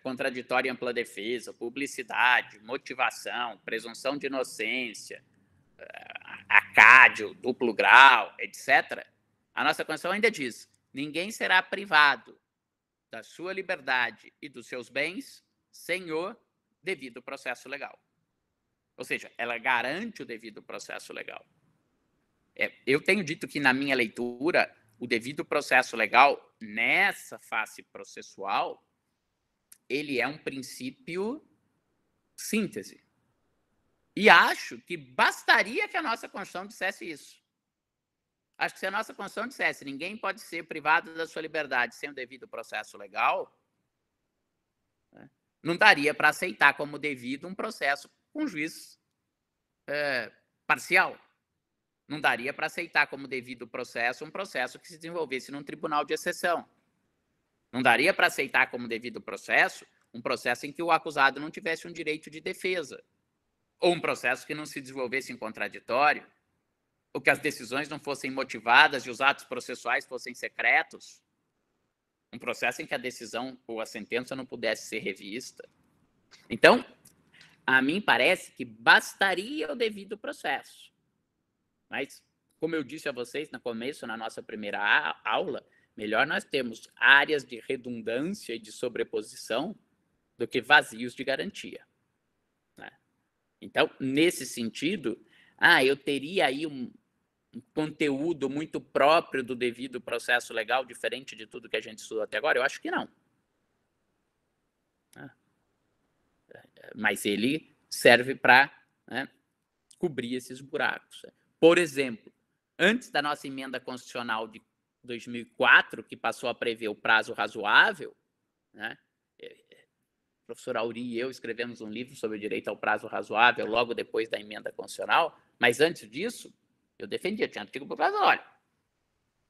contraditória e ampla defesa, publicidade, motivação, presunção de inocência, acádio, duplo grau, etc., a nossa Constituição ainda diz: ninguém será privado da sua liberdade e dos seus bens sem o devido processo legal. Ou seja, ela garante o devido processo legal. Eu tenho dito que, na minha leitura, o devido processo legal, nessa face processual, ele é um princípio síntese. E acho que bastaria que a nossa Constituição dissesse isso. Acho que se a nossa Constituição dissesse ninguém pode ser privado da sua liberdade sem o devido processo legal, né, não daria para aceitar como devido um processo com juiz parcial. Não daria para aceitar como devido processo um processo que se desenvolvesse num tribunal de exceção. Não daria para aceitar como devido processo um processo em que o acusado não tivesse um direito de defesa, ou um processo que não se desenvolvesse em contraditório, ou que as decisões não fossem motivadas e os atos processuais fossem secretos, um processo em que a decisão ou a sentença não pudesse ser revista. Então, a mim parece que bastaria o devido processo. Mas, como eu disse a vocês no começo, na nossa primeira aula, melhor nós termos áreas de redundância e de sobreposição do que vazios de garantia, né? Então, nesse sentido, eu teria aí um conteúdo muito próprio do devido processo legal, diferente de tudo que a gente estudou até agora? Eu acho que não. Mas ele serve para, né, cobrir esses buracos. Por exemplo, antes da nossa emenda constitucional de 2004, que passou a prever o prazo razoável, né, o professor Auri e eu escrevemos um livro sobre o direito ao prazo razoável logo depois da emenda constitucional, mas antes disso, eu defendia, tinha artigo para o prazo, olha,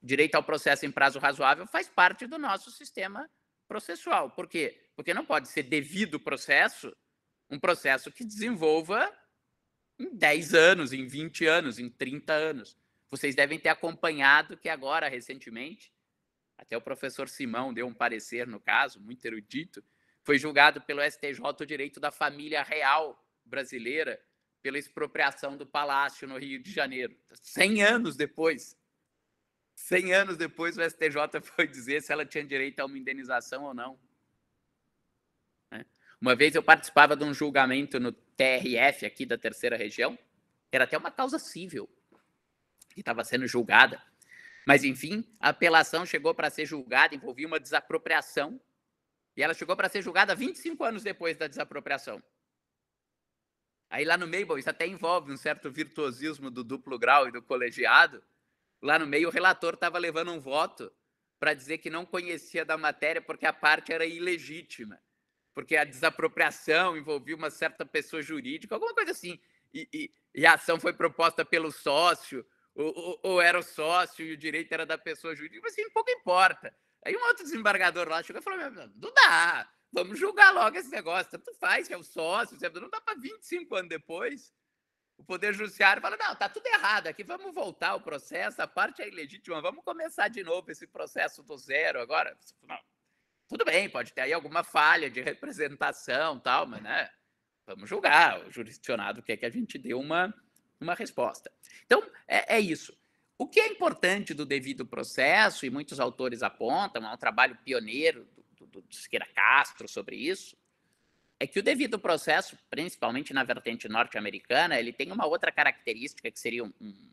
direito ao processo em prazo razoável faz parte do nosso sistema processual. Por quê? Porque não pode ser devido processo um processo que desenvolva em 10 anos, em 20 anos, em 30 anos. Vocês devem ter acompanhado que agora, recentemente, até o professor Simão deu um parecer no caso, muito erudito, foi julgado pelo STJ o direito da família real brasileira pela expropriação do palácio no Rio de Janeiro. 100 anos depois. 100 anos depois, o STJ foi dizer se ela tinha direito a uma indenização ou não. Uma vez eu participava de um julgamento no TRF, aqui da Terceira Região, era até uma causa civil que estava sendo julgada. Mas, enfim, a apelação chegou para ser julgada, envolvia uma desapropriação, e ela chegou para ser julgada 25 anos depois da desapropriação. Aí lá no meio, bom, isso até envolve um certo virtuosismo do duplo grau e do colegiado, lá no meio o relator estava levando um voto para dizer que não conhecia da matéria porque a parte era ilegítima, porque a desapropriação envolvia uma certa pessoa jurídica, alguma coisa assim, e a ação foi proposta pelo sócio, ou era o sócio e o direito era da pessoa jurídica, mas assim, pouco importa. Aí um outro desembargador lá chegou e falou, não dá, vamos julgar logo esse negócio, tanto faz que é o sócio, não dá para 25 anos depois. O Poder Judiciário fala, não, está tudo errado aqui, vamos voltar ao processo, a parte é ilegítima, vamos começar de novo esse processo do zero agora. Não, tudo bem, pode ter aí alguma falha de representação, tal, mas, né, vamos julgar. O jurisdicionado quer que a gente dê uma resposta. Então, é isso. O que é importante do devido processo, e muitos autores apontam, é um trabalho pioneiro do Siqueira Castro sobre isso, é que o devido processo, principalmente na vertente norte-americana, ele tem uma outra característica que seria um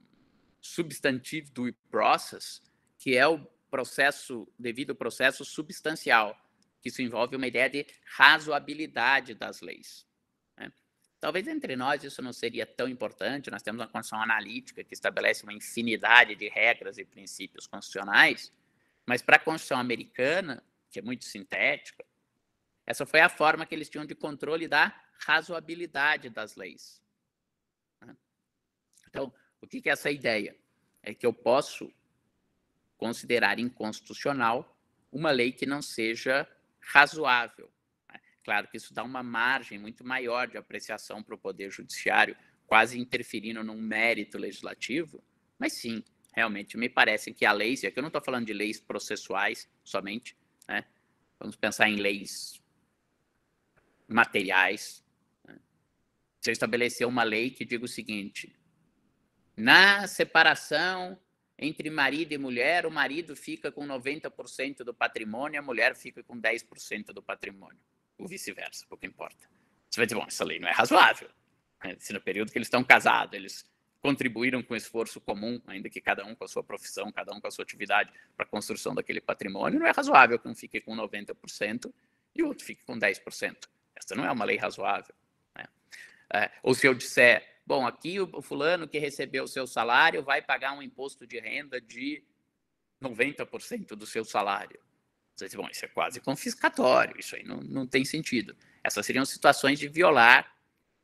substantive due process, que é o devido processo substancial, que isso envolve uma ideia de razoabilidade das leis, né? talvez entre nós isso não seria tão importante, nós temos uma Constituição analítica que estabelece uma infinidade de regras e princípios constitucionais, mas para a Constituição americana, que é muito sintética, essa foi a forma que eles tinham de controle da razoabilidade das leis. Então, o que é essa ideia? É que eu posso considerar inconstitucional uma lei que não seja razoável. Claro que isso dá uma margem muito maior de apreciação para o Poder Judiciário, quase interferindo num mérito legislativo, mas sim, realmente me parece que a lei, e aqui eu não estou falando de leis processuais somente, né? Vamos pensar em leis materiais. Né? Se eu estabelecer uma lei que diga o seguinte: na separação entre marido e mulher, o marido fica com 90% do patrimônio, a mulher fica com 10% do patrimônio. Ou vice-versa, pouco importa. Você vai dizer, bom, essa lei não é razoável. Se no período que eles estão casados, eles contribuíram com esforço comum, ainda que cada um com a sua profissão, cada um com a sua atividade, para a construção daquele patrimônio, não é razoável que um fique com 90% e o outro fique com 10%. Essa não é uma lei razoável. Né? Ou se eu disser, bom, aqui o fulano que recebeu o seu salário vai pagar um imposto de renda de 90% do seu salário. Você diz, bom, isso é quase confiscatório, isso aí não tem sentido. Essas seriam situações de violar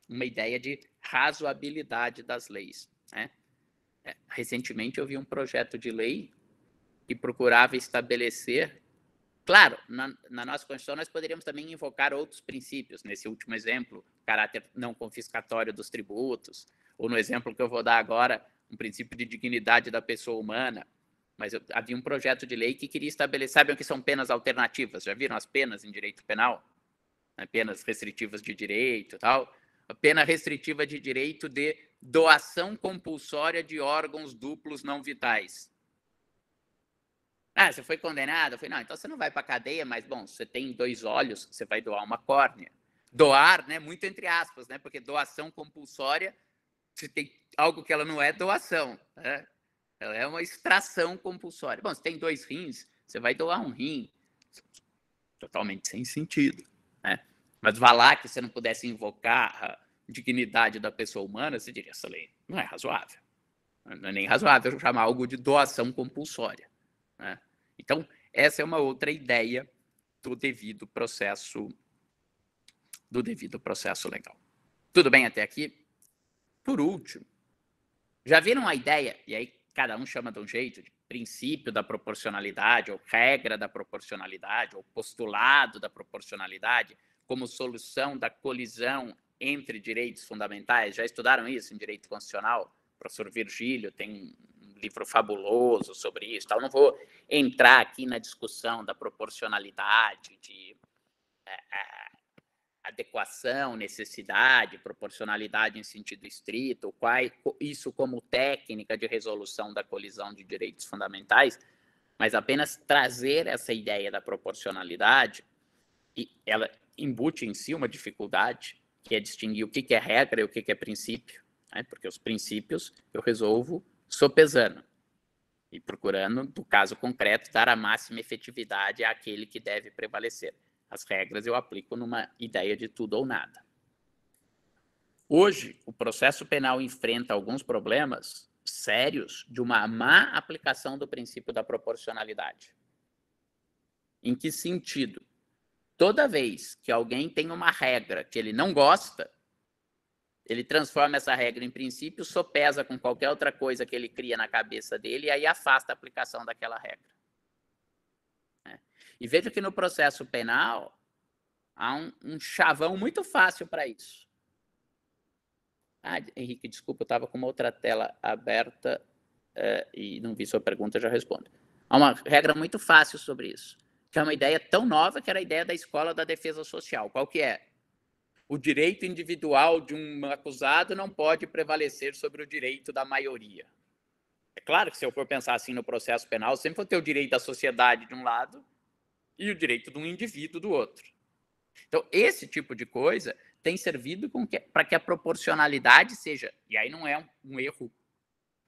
uma ideia de razoabilidade das leis. Né? Recentemente eu vi um projeto de lei que procurava estabelecer. Claro, na nossa Constituição nós poderíamos também invocar outros princípios, nesse último exemplo, caráter não confiscatório dos tributos, ou no exemplo que eu vou dar agora, um princípio de dignidade da pessoa humana. Mas havia um projeto de lei que queria estabelecer, sabem o que são penas alternativas? Já viram as penas em direito penal? Penas restritivas de direito e tal. A pena restritiva de direito de doação compulsória de órgãos duplos não vitais. Você foi condenado? Eu falei, não, então você não vai para a cadeia, mas, bom, você tem 2 olhos, você vai doar uma córnea. Doar, né, muito entre aspas, né, porque doação compulsória, se tem algo que ela não é doação, né? Ela é uma extração compulsória. Bom, se tem 2 rins, você vai doar um rim. Totalmente sem sentido. Né? Mas vá lá que você não pudesse invocar a dignidade da pessoa humana, você diria, essa lei não é razoável. Não é nem razoável chamar algo de doação compulsória. Né? Então, essa é uma outra ideia do devido processo legal. Tudo bem até aqui? Por último, já viram a ideia, e aí cada um chama de um jeito, de princípio da proporcionalidade, ou regra da proporcionalidade, ou postulado da proporcionalidade, como solução da colisão entre direitos fundamentais? Já estudaram isso em direito constitucional? O professor Virgílio tem um livro fabuloso sobre isso. Então, não vou entrar aqui na discussão da proporcionalidade, de adequação, necessidade, proporcionalidade em sentido estrito, isso como técnica de resolução da colisão de direitos fundamentais, mas apenas trazer essa ideia da proporcionalidade, e ela embute em si uma dificuldade, que é distinguir o que é regra e o que é princípio, né? Porque os princípios eu resolvo sopesando e procurando, no caso concreto, dar a máxima efetividade àquele que deve prevalecer. As regras eu aplico numa ideia de tudo ou nada. Hoje, o processo penal enfrenta alguns problemas sérios de uma má aplicação do princípio da proporcionalidade. Em que sentido? Toda vez que alguém tem uma regra que ele não gosta, ele transforma essa regra em princípio, sopesa com qualquer outra coisa que ele cria na cabeça dele e aí afasta a aplicação daquela regra. E veja que no processo penal há um chavão muito fácil para isso. Henrique, desculpa, eu estava com uma outra tela aberta e não vi sua pergunta, já respondo. Há uma regra muito fácil sobre isso, que é uma ideia tão nova que era a ideia da escola da defesa social. Qual que é? O direito individual de um acusado não pode prevalecer sobre o direito da maioria. É claro que se eu for pensar assim no processo penal, sempre vou ter o direito da sociedade de um lado e o direito de um indivíduo do outro. Então, esse tipo de coisa tem servido para que a proporcionalidade seja, e aí não é um erro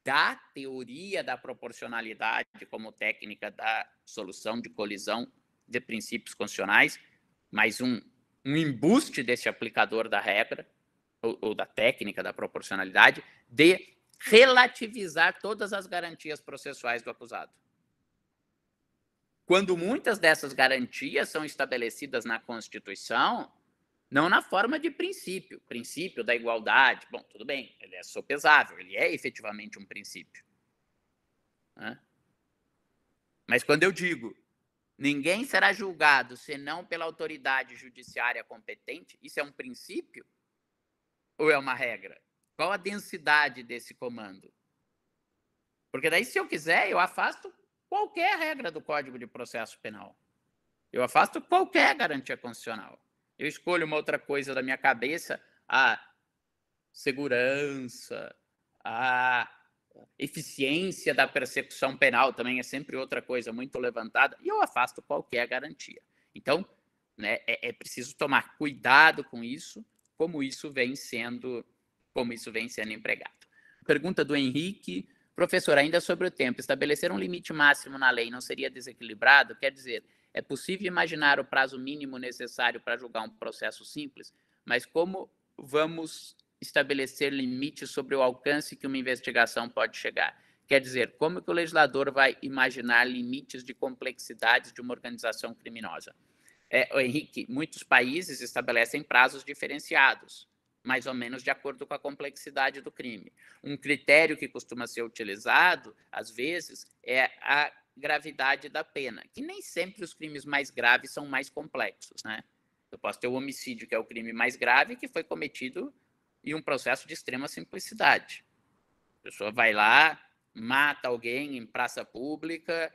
da teoria da proporcionalidade como técnica da solução de colisão de princípios constitucionais, mas um embuste desse aplicador da regra, ou da técnica da proporcionalidade, de relativizar todas as garantias processuais do acusado. Quando muitas dessas garantias são estabelecidas na Constituição, não na forma de princípio da igualdade. Bom, tudo bem, ele é sopesável, ele é efetivamente um princípio. Né? Mas quando eu digo ninguém será julgado senão pela autoridade judiciária competente, isso é um princípio ou é uma regra? Qual a densidade desse comando? Porque daí, se eu quiser, eu afasto qualquer regra do Código de Processo Penal. Eu afasto qualquer garantia constitucional. Eu escolho uma outra coisa da minha cabeça, a segurança, a eficiência da persecução penal também é sempre outra coisa muito levantada, e eu afasto qualquer garantia. Então, né, é preciso tomar cuidado com isso, como isso vem sendo empregado. Pergunta do Henrique. Professor, ainda sobre o tempo, estabelecer um limite máximo na lei não seria desequilibrado? Quer dizer, é possível imaginar o prazo mínimo necessário para julgar um processo simples, mas como vamos estabelecer limites sobre o alcance que uma investigação pode chegar? Quer dizer, como que o legislador vai imaginar limites de complexidades de uma organização criminosa? Henrique, muitos países estabelecem prazos diferenciados, mais ou menos de acordo com a complexidade do crime. Um critério que costuma ser utilizado, às vezes, é a gravidade da pena, que nem sempre os crimes mais graves são mais complexos, né? Eu posso ter o homicídio, que é o crime mais grave, que foi cometido em um processo de extrema simplicidade. A pessoa vai lá, mata alguém em praça pública,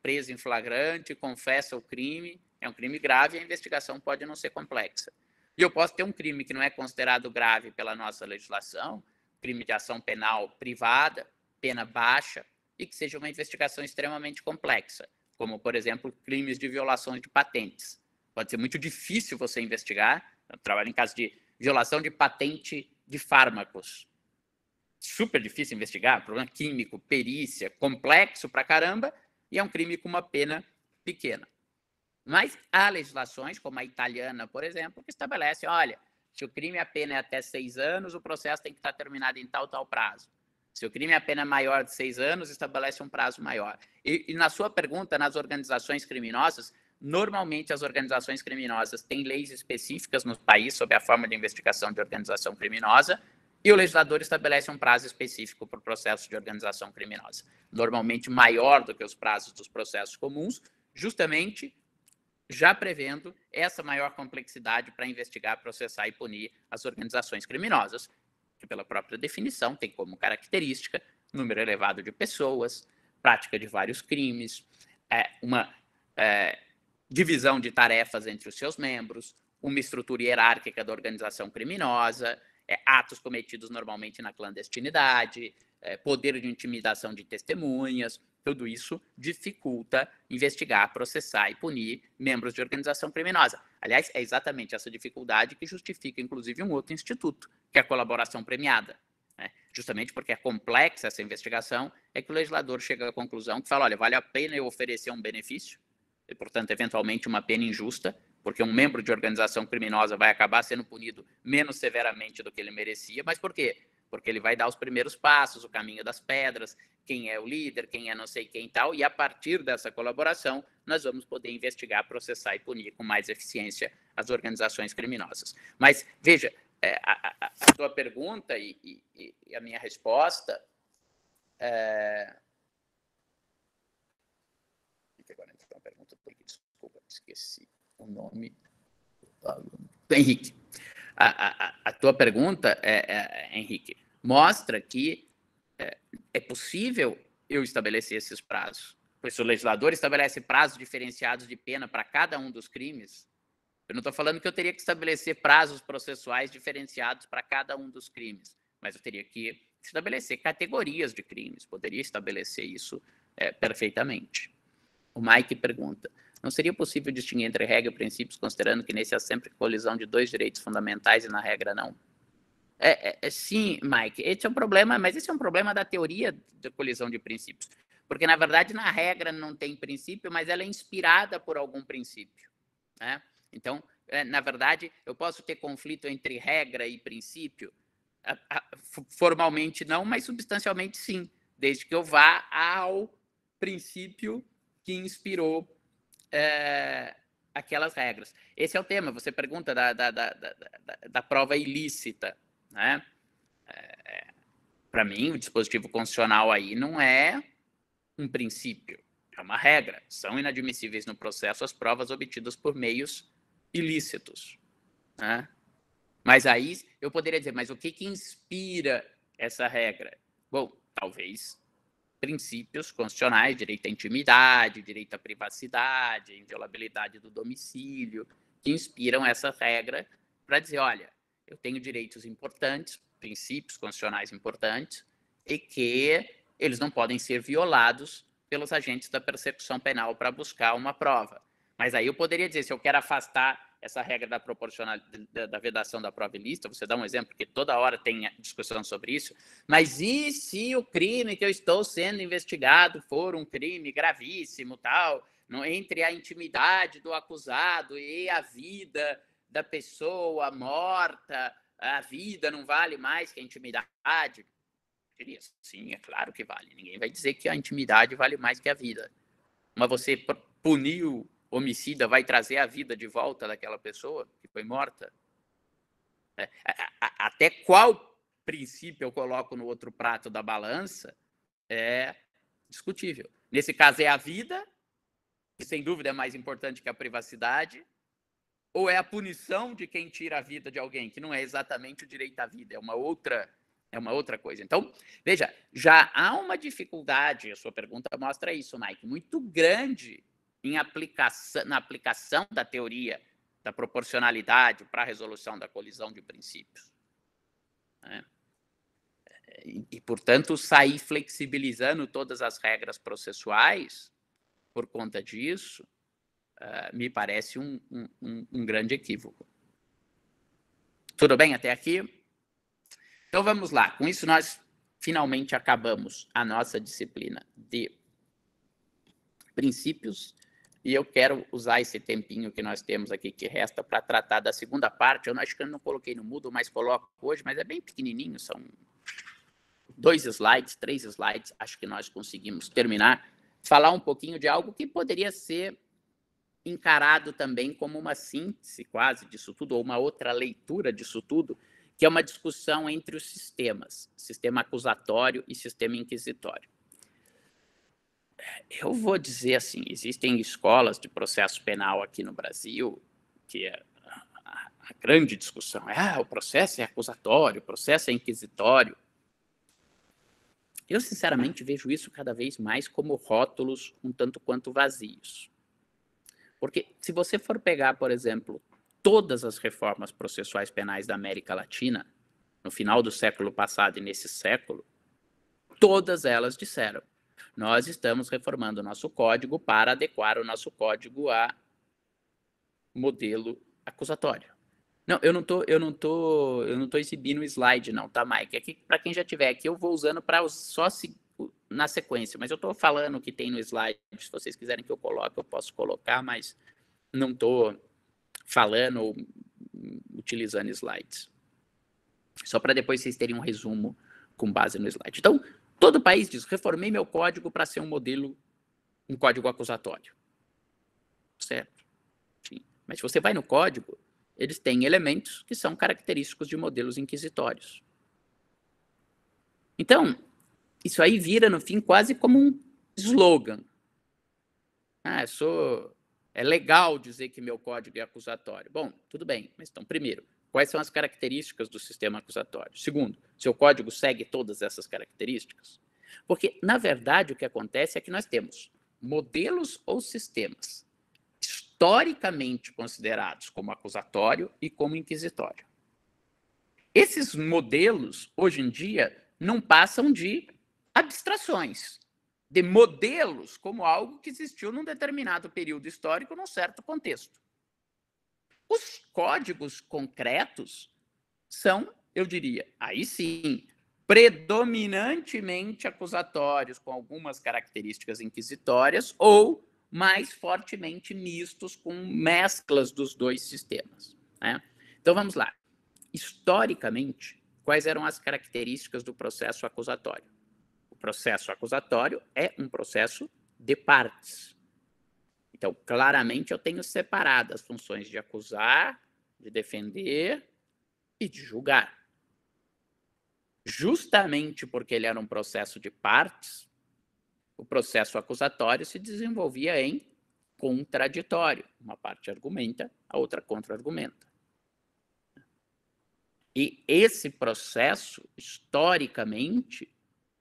preso em flagrante, confessa o crime, é um crime grave e a investigação pode não ser complexa. E eu posso ter um crime que não é considerado grave pela nossa legislação, crime de ação penal privada, pena baixa, e que seja uma investigação extremamente complexa, como, por exemplo, crimes de violações de patentes. Pode ser muito difícil você investigar. Eu trabalho em caso de violação de patente de fármacos. Super difícil investigar, problema químico, perícia, complexo pra caramba, e é um crime com uma pena pequena. Mas há legislações, como a italiana, por exemplo, que estabelece, olha, se o crime a pena é até 6 anos, o processo tem que estar terminado em tal prazo. Se o crime a pena é maior de 6 anos, estabelece um prazo maior. E na sua pergunta, nas organizações criminosas, normalmente as organizações criminosas têm leis específicas no país sobre a forma de investigação de organização criminosa, e o legislador estabelece um prazo específico para o processo de organização criminosa, normalmente maior do que os prazos dos processos comuns, justamente já prevendo essa maior complexidade para investigar, processar e punir as organizações criminosas, que pela própria definição tem como característica número elevado de pessoas, prática de vários crimes, uma divisão de tarefas entre os seus membros, uma estrutura hierárquica da organização criminosa, atos cometidos normalmente na clandestinidade, poder de intimidação de testemunhas. Tudo isso dificulta investigar, processar e punir membros de organização criminosa. Aliás, é exatamente essa dificuldade que justifica, inclusive, um outro instituto, que é a colaboração premiada. Né? Justamente porque é complexa essa investigação, é que o legislador chega à conclusão que fala, olha, vale a pena eu oferecer um benefício, e, portanto, eventualmente uma pena injusta, porque um membro de organização criminosa vai acabar sendo punido menos severamente do que ele merecia. Mas por quê? Porque ele vai dar os primeiros passos, o caminho das pedras, quem é o líder, quem é não sei quem e tal, e a partir dessa colaboração nós vamos poder investigar, processar e punir com mais eficiência as organizações criminosas. Mas, veja, a tua pergunta e a minha resposta... Agora entrou uma pergunta, porque, desculpa, esqueci o nome do aluno. Henrique. A tua pergunta, Henrique, mostra que é possível eu estabelecer esses prazos. Pois se o legislador estabelece prazos diferenciados de pena para cada um dos crimes, eu não estou falando que eu teria que estabelecer prazos processuais diferenciados para cada um dos crimes, mas eu teria que estabelecer categorias de crimes, poderia estabelecer isso perfeitamente. O Mike pergunta, não seria possível distinguir entre regra e princípios, considerando que nesse há sempre colisão de 2 direitos fundamentais e na regra não? Sim, Mike, esse é um problema, mas esse é um problema da teoria da colisão de princípios. Porque, na verdade, na regra não tem princípio, mas ela é inspirada por algum princípio. Né? Então, na verdade, eu posso ter conflito entre regra e princípio? Formalmente não, mas substancialmente sim, desde que eu vá ao princípio que inspirou aquelas regras. Esse é o tema. Você pergunta da prova ilícita, né? Para mim, o dispositivo constitucional aí não é um princípio, é uma regra. São inadmissíveis no processo as provas obtidas por meios ilícitos, né? Mas aí eu poderia dizer, mas o que inspira essa regra? Bom, talvez princípios constitucionais, direito à intimidade, direito à privacidade, inviolabilidade do domicílio, que inspiram essa regra para dizer, olha, eu tenho direitos importantes, princípios constitucionais importantes, e que eles não podem ser violados pelos agentes da persecução penal para buscar uma prova. Mas aí eu poderia dizer, se eu quero afastar essa regra da proporcionalidade, da vedação da prova ilícita, você dá um exemplo, porque toda hora tem discussão sobre isso, mas e se o crime que eu estou sendo investigado for um crime gravíssimo, tal, entre a intimidade do acusado e a vida da pessoa morta, a vida não vale mais que a intimidade? Eu diria, sim, é claro que vale. Ninguém vai dizer que a intimidade vale mais que a vida. Mas você punir o homicida vai trazer a vida de volta daquela pessoa que foi morta? Até qual princípio eu coloco no outro prato da balança é discutível. Nesse caso, é a vida, que sem dúvida é mais importante que a privacidade, ou é a punição de quem tira a vida de alguém, que não é exatamente o direito à vida, é uma outra coisa. Então, veja, já há uma dificuldade, a sua pergunta mostra isso, Mike, muito grande na aplicação da teoria da proporcionalidade para a resolução da colisão de princípios. E, portanto, sair flexibilizando todas as regras processuais por conta disso, me parece um grande equívoco. Tudo bem até aqui? Então, vamos lá. Com isso, nós finalmente acabamos a nossa disciplina de princípios e eu quero usar esse tempinho que nós temos aqui que resta para tratar da segunda parte. Eu acho que eu não coloquei no Moodle, mas coloco hoje, mas é bem pequenininho, são 2 slides, 3 slides, acho que nós conseguimos terminar, falar um pouquinho de algo que poderia ser encarado também como uma síntese quase disso tudo, ou uma outra leitura disso tudo, que é uma discussão entre os sistemas, sistema acusatório e sistema inquisitório. Eu vou dizer assim, existem escolas de processo penal aqui no Brasil, que é a grande discussão é o processo é acusatório, o processo é inquisitório. Eu, sinceramente, vejo isso cada vez mais como rótulos um tanto quanto vazios. Porque se você for pegar, por exemplo, todas as reformas processuais penais da América Latina, no final do século passado e nesse século, todas elas disseram: nós estamos reformando o nosso código para adequar o nosso código a modelo acusatório. Não, eu não tô exibindo o slide, não, tá, Mike? Aqui, para quem já tiver aqui, eu vou usando para só na sequência, mas eu estou falando o que tem no slide. Se vocês quiserem que eu coloque, eu posso colocar, mas não estou falando ou utilizando slides. Só para depois vocês terem um resumo com base no slide. Então, todo país diz, reformei meu código para ser um modelo, um código acusatório. Certo? Sim. Mas se você vai no código, eles têm elementos que são característicos de modelos inquisitórios. Então, isso aí vira, no fim, quase como um slogan. É legal dizer que meu código é acusatório. Bom, tudo bem, mas então, primeiro, quais são as características do sistema acusatório? Segundo, seu código segue todas essas características? Porque, na verdade, o que acontece é que nós temos modelos ou sistemas historicamente considerados como acusatório e como inquisitório. Esses modelos, hoje em dia, não passam de abstrações, de modelos como algo que existiu num determinado período histórico, num certo contexto. Os códigos concretos são, eu diria, aí sim, predominantemente acusatórios, com algumas características inquisitórias, ou mas fortemente mistos com mesclas dos dois sistemas, né? Então, vamos lá. Historicamente, quais eram as características do processo acusatório? O processo acusatório é um processo de partes. Então, claramente, eu tenho separado as funções de acusar, de defender e de julgar. Justamente porque ele era um processo de partes, o processo acusatório se desenvolvia em contraditório. Uma parte argumenta, a outra contra-argumenta. E esse processo, historicamente,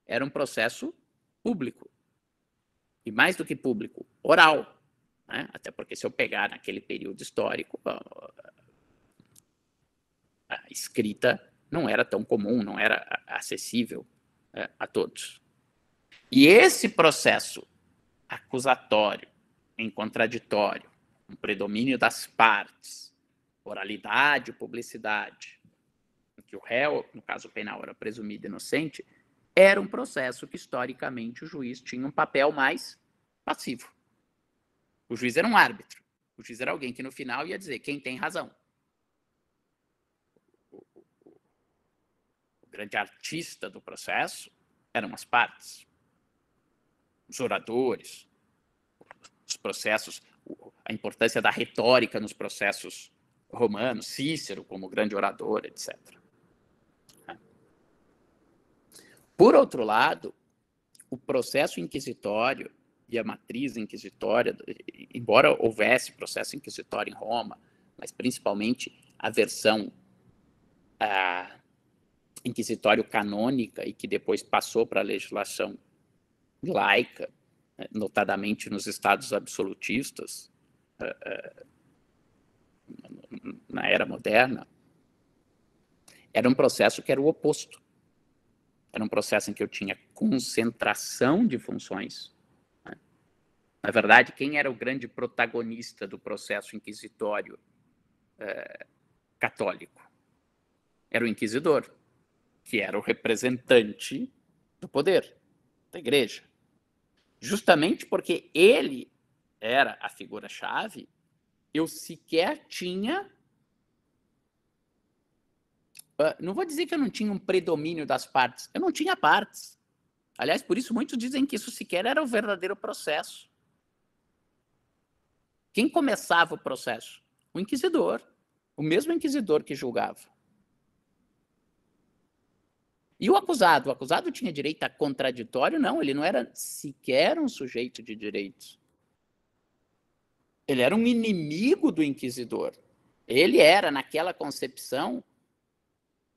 era um processo público. E mais do que público, oral. Né? Até porque se eu pegar naquele período histórico, a escrita não era tão comum, não era acessível a todos. E esse processo acusatório, em contraditório, um predomínio das partes, oralidade, publicidade, em que o réu, no caso penal, era presumido inocente, era um processo que, historicamente, o juiz tinha um papel mais passivo. O juiz era um árbitro. O juiz era alguém que, no final, ia dizer quem tem razão. O grande artista do processo eram as partes. Os oradores, os processos, a importância da retórica nos processos romanos, Cícero como grande orador, etc. Por outro lado, o processo inquisitório e a matriz inquisitória, embora houvesse processo inquisitório em Roma, mas principalmente a versão inquisitório canônica e que depois passou para a legislação laica, notadamente nos estados absolutistas, na era moderna, era um processo que era o oposto. Era um processo em que eu tinha concentração de funções. Né? Na verdade, quem era o grande protagonista do processo inquisitório católico? Era o inquisidor, que era o representante do poder, da igreja. Justamente porque ele era a figura-chave, eu sequer tinha... não vou dizer que eu não tinha um predomínio das partes. Eu não tinha partes. Aliás, por isso muitos dizem que isso sequer era o verdadeiro processo. Quem começava o processo? O inquisidor. O mesmo inquisidor que julgava. E o acusado? O acusado tinha direito a contraditório? Não, ele não era sequer um sujeito de direitos. Ele era um inimigo do inquisidor. Ele era, naquela concepção,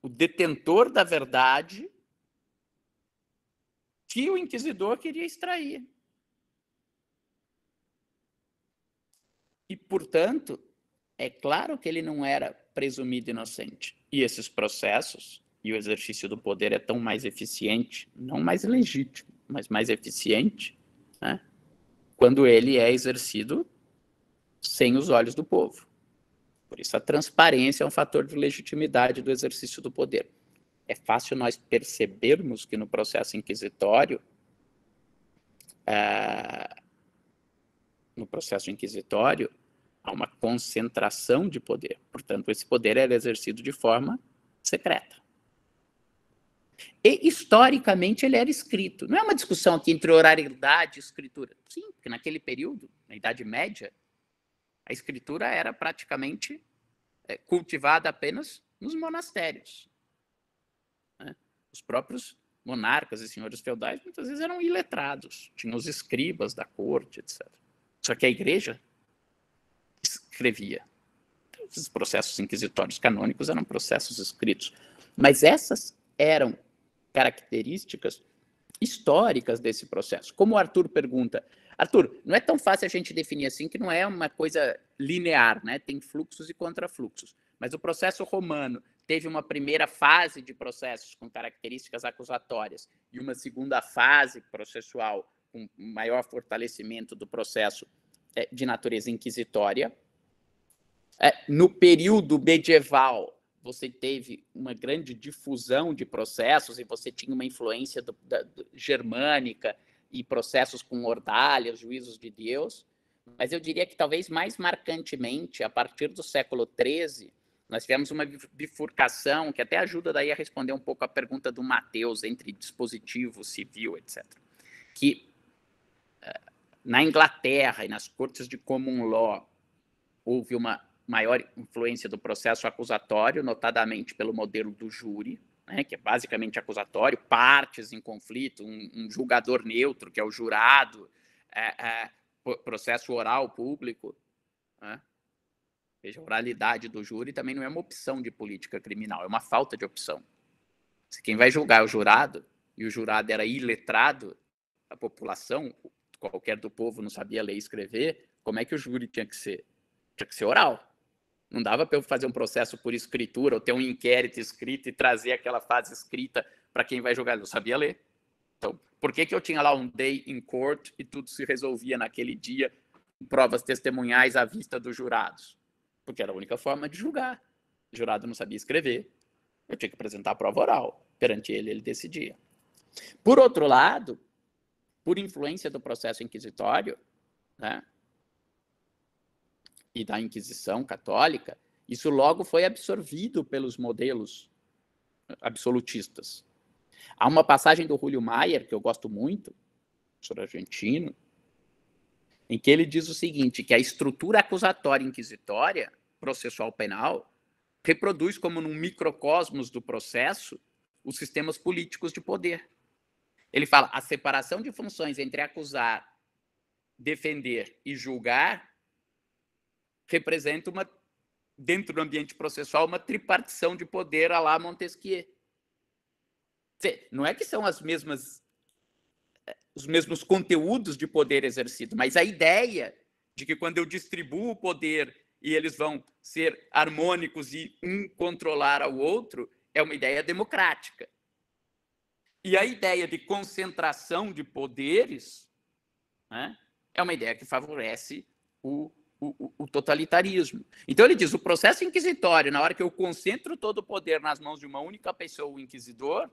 o detentor da verdade que o inquisidor queria extrair. E, portanto, é claro que ele não era presumido inocente. E esses processos, e o exercício do poder é tão mais eficiente, não mais legítimo, mas mais eficiente, né, quando ele é exercido sem os olhos do povo. Por isso, a transparência é um fator de legitimidade do exercício do poder. É fácil nós percebermos que no processo inquisitório, há uma concentração de poder. Portanto, esse poder era exercido de forma secreta. E, historicamente, ele era escrito. Não é uma discussão aqui entre oralidade e escritura. Sim, porque naquele período, na Idade Média, a escritura era praticamente cultivada apenas nos monastérios. Né? Os próprios monarcas e senhores feudais muitas vezes eram iletrados. Tinham os escribas da corte, etc. Só que a igreja escrevia. Então, esses processos inquisitórios canônicos eram processos escritos. Mas essas eram características históricas desse processo. Como o Arthur pergunta, Arthur, não é tão fácil a gente definir assim, que não é uma coisa linear, né? Tem fluxos e contrafluxos. Mas o processo romano teve uma primeira fase de processos com características acusatórias e uma segunda fase processual com maior fortalecimento do processo de natureza inquisitória. No período medieval, você teve uma grande difusão de processos e você tinha uma influência germânica e processos com ordalhas, juízos de Deus. mas eu diria que talvez mais marcantemente, a partir do século XIII, nós tivemos uma bifurcação que até ajuda daí a responder um pouco a pergunta do Matheus entre dispositivo, civil, etc. Que na Inglaterra e nas cortes de common law houve uma maior influência do processo acusatório, notadamente pelo modelo do júri, né, que é basicamente acusatório, partes em conflito, um julgador neutro, que é o jurado, processo oral público, né? Veja, a oralidade do júri também não é uma opção de política criminal, é uma falta de opção. Se quem vai julgar é o jurado, e o jurado era iletrado, a população, qualquer do povo não sabia ler e escrever, como é que o júri tinha que ser? Tinha que ser oral. Não dava para eu fazer um processo por escritura, ou ter um inquérito escrito e trazer aquela fase escrita para quem vai julgar. Eu não sabia ler. Então, por que eu tinha lá um day in court e tudo se resolvia naquele dia, com provas testemunhais à vista dos jurados? Porque era a única forma de julgar. O jurado não sabia escrever, eu tinha que apresentar a prova oral. Perante ele, ele decidia. Por outro lado, por influência do processo inquisitório, né, e da Inquisição católica, isso logo foi absorvido pelos modelos absolutistas. Há uma passagem do Julio Mayer, que eu gosto muito, professor argentino, em que ele diz o seguinte, que a estrutura acusatória inquisitória, processual penal, reproduz como num microcosmos do processo os sistemas políticos de poder. Ele fala, a separação de funções entre acusar, defender e julgar representa dentro do ambiente processual, uma tripartição de poder à la Montesquieu. Não é que são os mesmos conteúdos de poder exercido, mas a ideia de que quando eu distribuo o poder e eles vão ser harmônicos e um controlar ao outro, é uma ideia democrática. E a ideia de concentração de poderes, né, é uma ideia que favorece o totalitarismo. Então ele diz, o processo inquisitório, na hora que eu concentro todo o poder nas mãos de uma única pessoa, o inquisidor,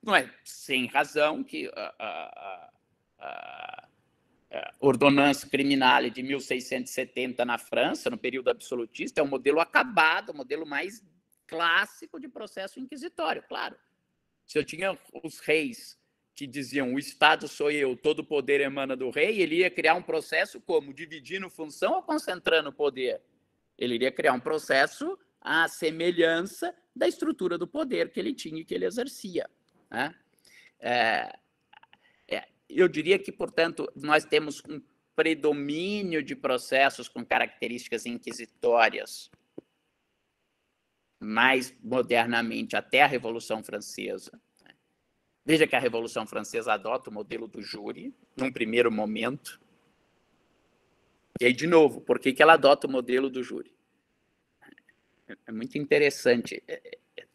não é sem razão que a Ordonnance Criminale de 1670 na França, no período absolutista, é um modelo acabado, o modelo mais clássico de processo inquisitório, claro. Se eu tinha os reis que diziam o Estado sou eu, todo o poder emana do rei, ele ia criar um processo como? Dividindo função ou concentrando poder? Ele iria criar um processo à semelhança da estrutura do poder que ele tinha e que ele exercia, né? Eu diria que, portanto, nós temos um predomínio de processos com características inquisitórias, mais modernamente, até a Revolução Francesa. Veja que a Revolução Francesa adota o modelo do júri, num primeiro momento. E aí, de novo, por que ela adota o modelo do júri? É muito interessante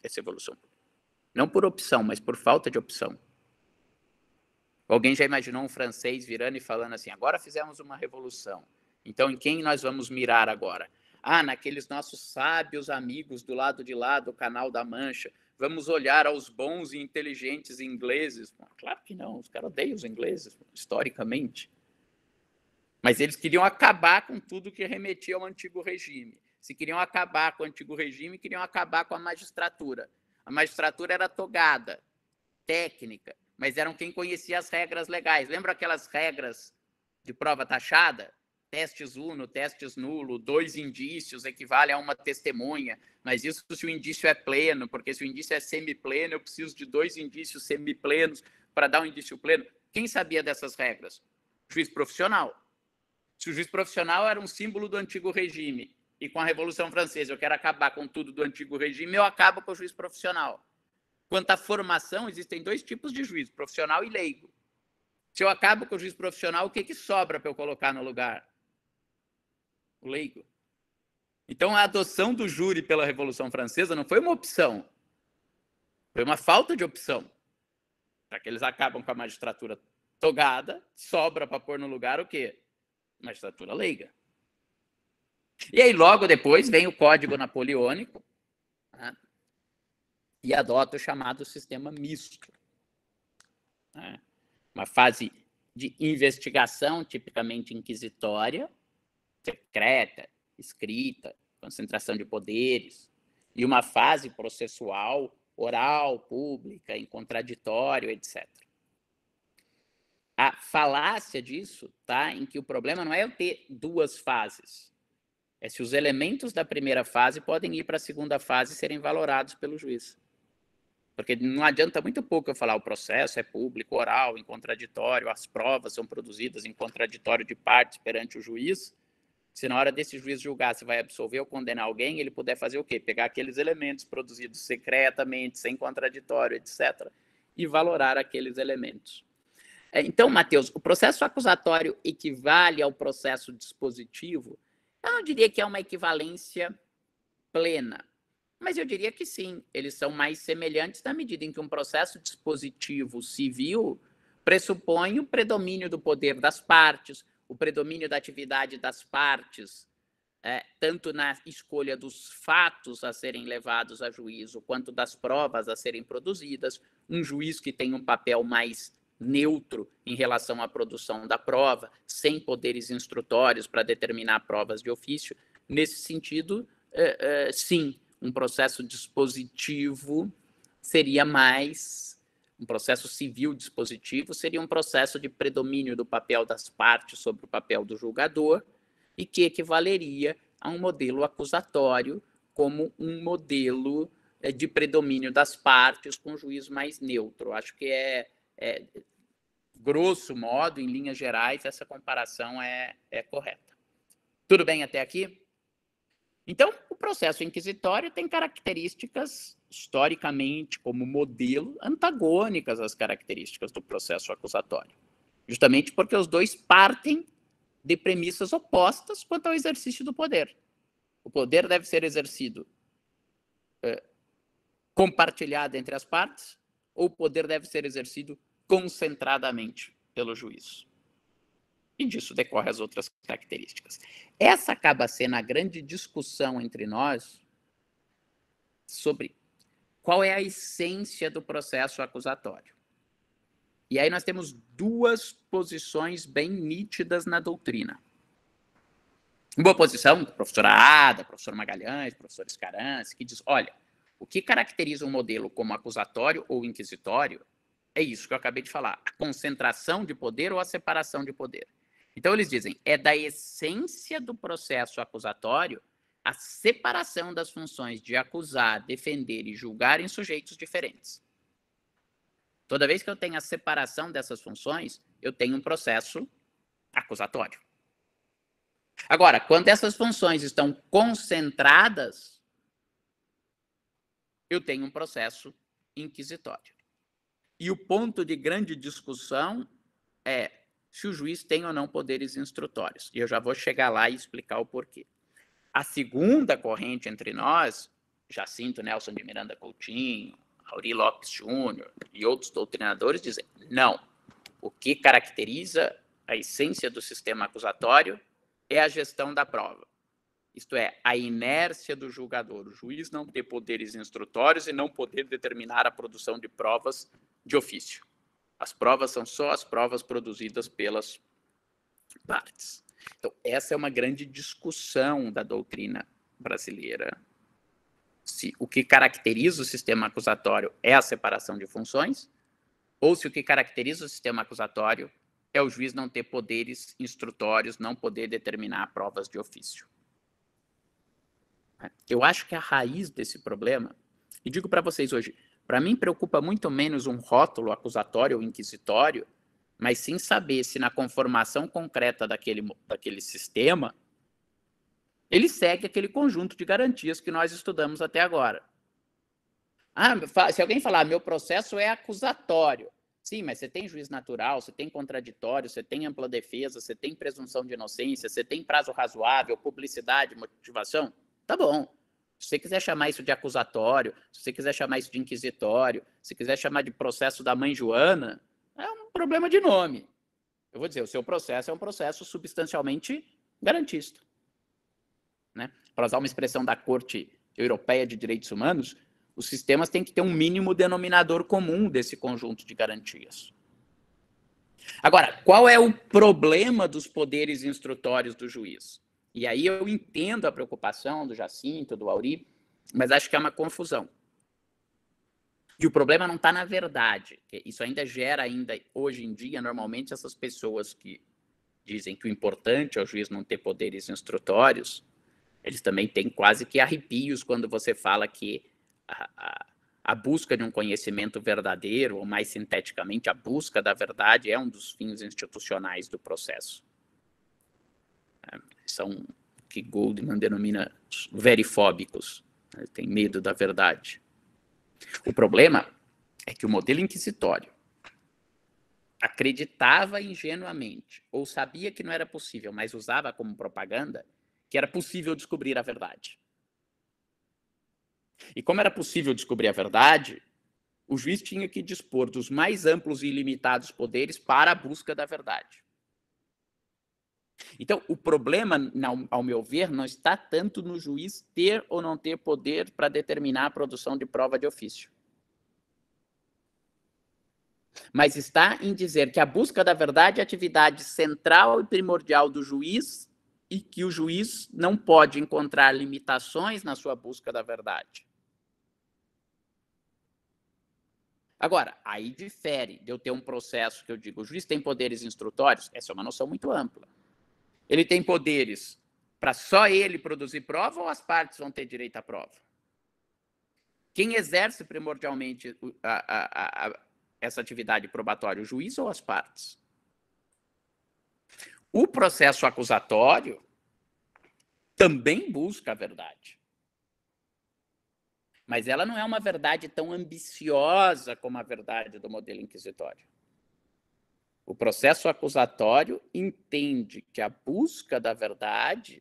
essa evolução. Não por opção, mas por falta de opção. Alguém já imaginou um francês virando e falando assim, agora fizemos uma revolução, então em quem nós vamos mirar agora? Ah, naqueles nossos sábios amigos do lado de lá do Canal da Mancha, vamos olhar aos bons e inteligentes ingleses. Claro que não, os caras odeiam os ingleses, historicamente. Mas eles queriam acabar com tudo que remetia ao antigo regime. Se queriam acabar com o antigo regime, queriam acabar com a magistratura. A magistratura era togada, técnica, mas eram quem conhecia as regras legais. Lembra aquelas regras de prova taxada? Testes uno, testes nulo, 2 indícios equivale a uma testemunha, mas isso se o indício é pleno, porque se o indício é semipleno, eu preciso de 2 indícios semiplenos para dar um indício pleno. Quem sabia dessas regras? Juiz profissional. Se o juiz profissional era um símbolo do antigo regime, e com a Revolução Francesa eu quero acabar com tudo do antigo regime, eu acabo com o juiz profissional. Quanto à formação, existem 2 tipos de juiz, profissional e leigo. Se eu acabo com o juiz profissional, o que sobra para eu colocar no lugar? O leigo. Então, a adoção do júri pela Revolução Francesa não foi uma opção, foi uma falta de opção. Já que eles acabam com a magistratura togada, sobra para pôr no lugar o quê? Magistratura leiga. E aí, logo depois, vem o Código Napoleônico, né, e adota o chamado sistema misto. Né, uma fase de investigação, tipicamente inquisitória, secreta, escrita, concentração de poderes, e uma fase processual, oral, pública, em contraditório, etc. A falácia disso está em que o problema não é eu ter duas fases, é se os elementos da primeira fase podem ir para a segunda fase e serem valorados pelo juiz. Porque não adianta muito pouco eu falar o processo é público, oral, em contraditório, as provas são produzidas em contraditório de partes perante o juiz, se na hora desse juiz julgar se vai absolver ou condenar alguém, ele puder fazer o quê? Pegar aqueles elementos produzidos secretamente, sem contraditório, etc., e valorar aqueles elementos. Então, Matheus, o processo acusatório equivale ao processo dispositivo? Eu não diria que é uma equivalência plena, mas eu diria que sim, eles são mais semelhantes na medida em que um processo dispositivo civil pressupõe o predomínio do poder das partes, o predomínio da atividade das partes, tanto na escolha dos fatos a serem levados a juízo, quanto das provas a serem produzidas, um juiz que tem um papel mais neutro em relação à produção da prova, sem poderes instrutórios para determinar provas de ofício. Nesse sentido, sim, um processo dispositivo seria mais, um processo civil dispositivo seria um processo de predomínio do papel das partes sobre o papel do julgador e que equivaleria a um modelo acusatório como um modelo de predomínio das partes com um juiz mais neutro. Acho que grosso modo, em linhas gerais, essa comparação é correta. Tudo bem até aqui? Então, o processo inquisitório tem características, historicamente, como modelo, antagônicas às características do processo acusatório. Justamente porque os dois partem de premissas opostas quanto ao exercício do poder. O poder deve ser exercido compartilhado entre as partes, ou o poder deve ser exercido concentradamente pelo juiz. E disso decorrem as outras características. Essa acaba sendo a grande discussão entre nós sobre qual é a essência do processo acusatório. E aí nós temos duas posições bem nítidas na doutrina. Uma posição do professor Ada, professor Magalhães, professor Scarance, que diz, olha, o que caracteriza um modelo como acusatório ou inquisitório é isso que eu acabei de falar, a concentração de poder ou a separação de poder. Então, eles dizem, é da essência do processo acusatório a separação das funções de acusar, defender e julgar em sujeitos diferentes. Toda vez que eu tenho a separação dessas funções, eu tenho um processo acusatório. Agora, quando essas funções estão concentradas, eu tenho um processo inquisitório. E o ponto de grande discussão é se o juiz tem ou não poderes instrutórios. E eu já vou chegar lá e explicar o porquê. A segunda corrente entre nós, Jacinto Nelson de Miranda Coutinho, Auri Lopes Júnior e outros doutrinadores dizem, não, o que caracteriza a essência do sistema acusatório é a gestão da prova. Isto é, a inércia do julgador, o juiz não ter poderes instrutórios e não poder determinar a produção de provas de ofício. As provas são só as provas produzidas pelas partes. Então, essa é uma grande discussão da doutrina brasileira. Se o que caracteriza o sistema acusatório é a separação de funções, ou se o que caracteriza o sistema acusatório é o juiz não ter poderes instrutórios, não poder determinar provas de ofício. Eu acho que a raiz desse problema, e digo para vocês hoje, para mim preocupa muito menos um rótulo acusatório ou inquisitório, mas sim saber se na conformação concreta daquele sistema, ele segue aquele conjunto de garantias que nós estudamos até agora. Se alguém falar, meu processo é acusatório, sim, mas você tem juiz natural, você tem contraditório, você tem ampla defesa, você tem presunção de inocência, você tem prazo razoável, publicidade, motivação, tá bom. Se você quiser chamar isso de acusatório, se você quiser chamar isso de inquisitório, se quiser chamar de processo da mãe Joana, é um problema de nome. Eu vou dizer, o seu processo é um processo substancialmente garantista. Né? Para usar uma expressão da Corte Europeia de Direitos Humanos, os sistemas têm que ter um mínimo denominador comum desse conjunto de garantias. Agora, qual é o problema dos poderes instrutórios do juiz? E aí eu entendo a preocupação do Jacinto, do Auri, mas acho que é uma confusão. E o problema não está na verdade. Isso ainda gera, hoje em dia, normalmente, essas pessoas que dizem que o importante é o juiz não ter poderes instrutórios, eles também têm quase que arrepios quando você fala que a busca de um conhecimento verdadeiro, ou mais sinteticamente, a busca da verdade é um dos fins institucionais do processo. São o que Goldman denomina verifóbicos, né? Tem medo da verdade. O problema é que o modelo inquisitório acreditava ingenuamente, ou sabia que não era possível, mas usava como propaganda, que era possível descobrir a verdade. E como era possível descobrir a verdade, o juiz tinha que dispor dos mais amplos e ilimitados poderes para a busca da verdade. Então, o problema, ao meu ver, não está tanto no juiz ter ou não ter poder para determinar a produção de prova de ofício, mas está em dizer que a busca da verdade é atividade central e primordial do juiz e que o juiz não pode encontrar limitações na sua busca da verdade. Agora, aí difere de eu ter um processo que eu digo, o juiz tem poderes instrutórios, essa é uma noção muito ampla. Ele tem poderes para só ele produzir prova ou as partes vão ter direito à prova? Quem exerce primordialmente essa atividade probatória, o juiz ou as partes? O processo acusatório também busca a verdade. Mas ela não é uma verdade tão ambiciosa como a verdade do modelo inquisitório. O processo acusatório entende que a busca da verdade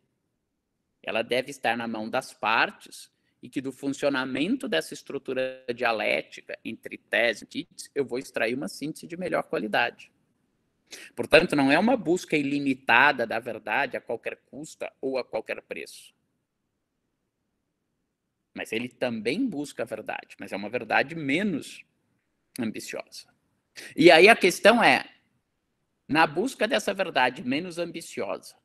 ela deve estar na mão das partes e que do funcionamento dessa estrutura dialética entre tese e antítese, eu vou extrair uma síntese de melhor qualidade. Portanto, não é uma busca ilimitada da verdade a qualquer custo ou a qualquer preço. Mas ele também busca a verdade, mas é uma verdade menos ambiciosa. E aí a questão é, na busca dessa verdade menos ambiciosa,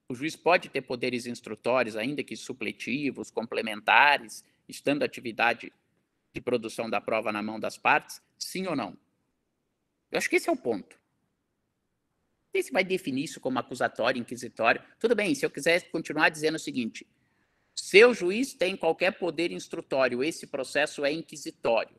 o juiz pode ter poderes instrutórios, ainda que supletivos, complementares, estando a atividade de produção da prova na mão das partes? Sim ou não? Eu acho que esse é o ponto. E se vai definir isso como acusatório, inquisitório? Tudo bem, se eu quiser continuar dizendo o seguinte, se o juiz tem qualquer poder instrutório, esse processo é inquisitório.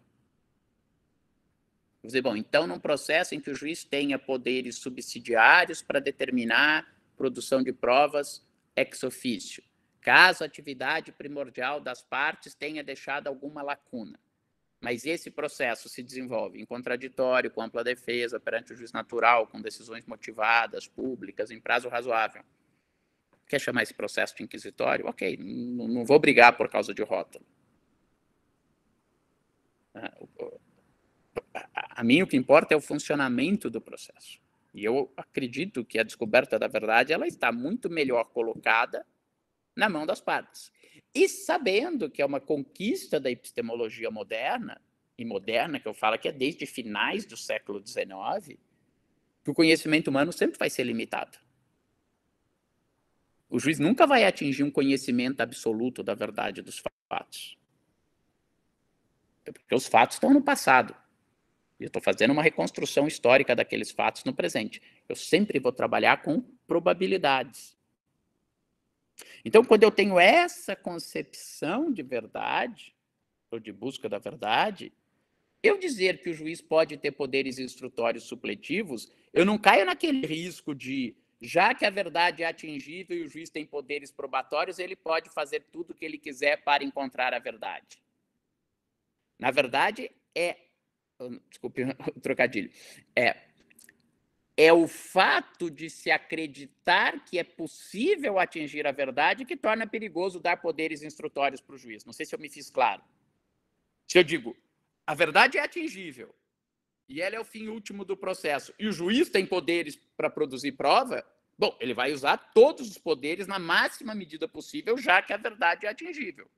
Vou dizer, bom, então num processo em que o juiz tenha poderes subsidiários para determinar produção de provas ex officio, caso a atividade primordial das partes tenha deixado alguma lacuna, mas esse processo se desenvolve em contraditório, com ampla defesa, perante o juiz natural, com decisões motivadas, públicas, em prazo razoável. Quer chamar esse processo de inquisitório? Ok, não vou brigar por causa de rótulo. A mim o que importa é o funcionamento do processo. E eu acredito que a descoberta da verdade ela está muito melhor colocada na mão das partes. E sabendo que é uma conquista da epistemologia moderna, e moderna que eu falo que é desde finais do século XIX, que o conhecimento humano sempre vai ser limitado. O juiz nunca vai atingir um conhecimento absoluto da verdade dos fatos. Porque os fatos estão no passado. Eu estou fazendo uma reconstrução histórica daqueles fatos no presente. Eu sempre vou trabalhar com probabilidades. Então, quando eu tenho essa concepção de verdade, ou de busca da verdade, eu dizer que o juiz pode ter poderes instrutórios supletivos, eu não caio naquele risco de, já que a verdade é atingível e o juiz tem poderes probatórios, ele pode fazer tudo o que ele quiser para encontrar a verdade. Na verdade, desculpe o trocadilho, é o fato de se acreditar que é possível atingir a verdade que torna perigoso dar poderes instrutórios para o juiz. Não sei se eu me fiz claro. Se eu digo, a verdade é atingível, e ela é o fim último do processo, e o juiz tem poderes para produzir prova, bom, ele vai usar todos os poderes na máxima medida possível, já que a verdade é atingível.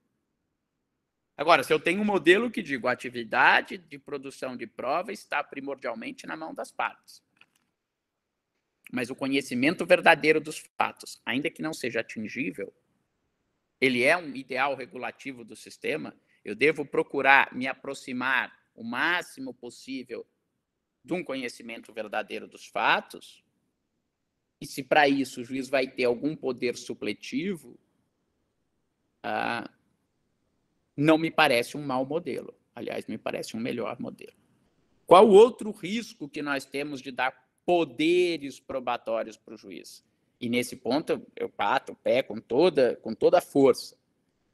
Agora, se eu tenho um modelo que digo, a atividade de produção de prova está primordialmente na mão das partes. Mas o conhecimento verdadeiro dos fatos, ainda que não seja atingível, ele é um ideal regulativo do sistema. Eu devo procurar me aproximar o máximo possível de um conhecimento verdadeiro dos fatos. E se para isso o juiz vai ter algum poder supletivo, não me parece um mau modelo. Aliás, me parece um melhor modelo. Qual outro risco que nós temos de dar poderes probatórios para o juiz? E nesse ponto eu bato o pé com toda a força.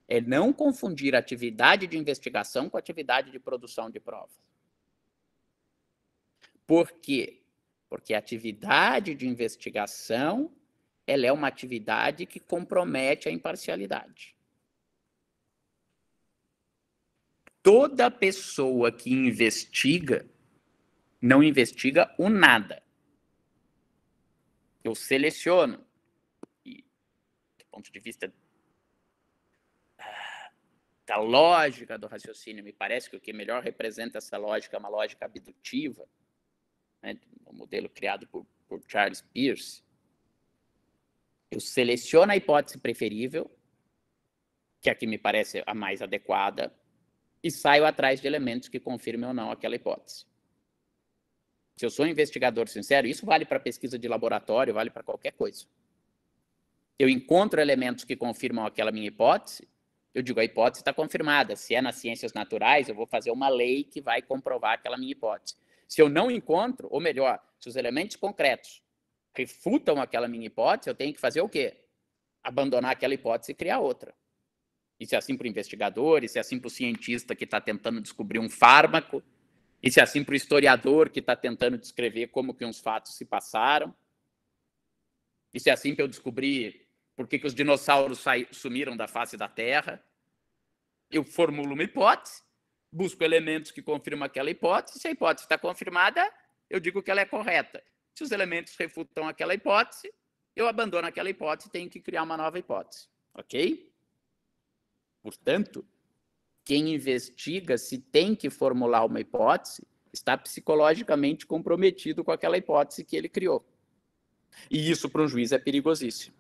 É não confundir atividade de investigação com atividade de produção de provas. Por quê? Porque a atividade de investigação, ela é uma atividade que compromete a imparcialidade. Toda pessoa que investiga, não investiga o nada. Eu seleciono, e do ponto de vista da lógica do raciocínio, me parece que o que melhor representa essa lógica é uma lógica abdutiva, né, um modelo criado por Charles Peirce. Eu seleciono a hipótese preferível, que é a que me parece a mais adequada, e saio atrás de elementos que confirmem ou não aquela hipótese. Se eu sou um investigador sincero, isso vale para pesquisa de laboratório, vale para qualquer coisa. Eu encontro elementos que confirmam aquela minha hipótese, eu digo, a hipótese está confirmada. Se é nas ciências naturais, eu vou fazer uma lei que vai comprovar aquela minha hipótese. Se eu não encontro, ou melhor, se os elementos concretos refutam aquela minha hipótese, eu tenho que fazer o quê? Abandonar aquela hipótese e criar outra. Isso é assim para o investigador, isso é assim para o cientista que está tentando descobrir um fármaco, isso é assim para o historiador que está tentando descrever como que uns fatos se passaram. Isso é assim para eu descobrir por que os dinossauros sumiram da face da Terra. Eu formulo uma hipótese, busco elementos que confirmam aquela hipótese. Se a hipótese está confirmada, eu digo que ela é correta. Se os elementos refutam aquela hipótese, eu abandono aquela hipótese e tenho que criar uma nova hipótese. Ok? Portanto, quem investiga, se tem que formular uma hipótese, está psicologicamente comprometido com aquela hipótese que ele criou. E isso, para um juiz, é perigosíssimo.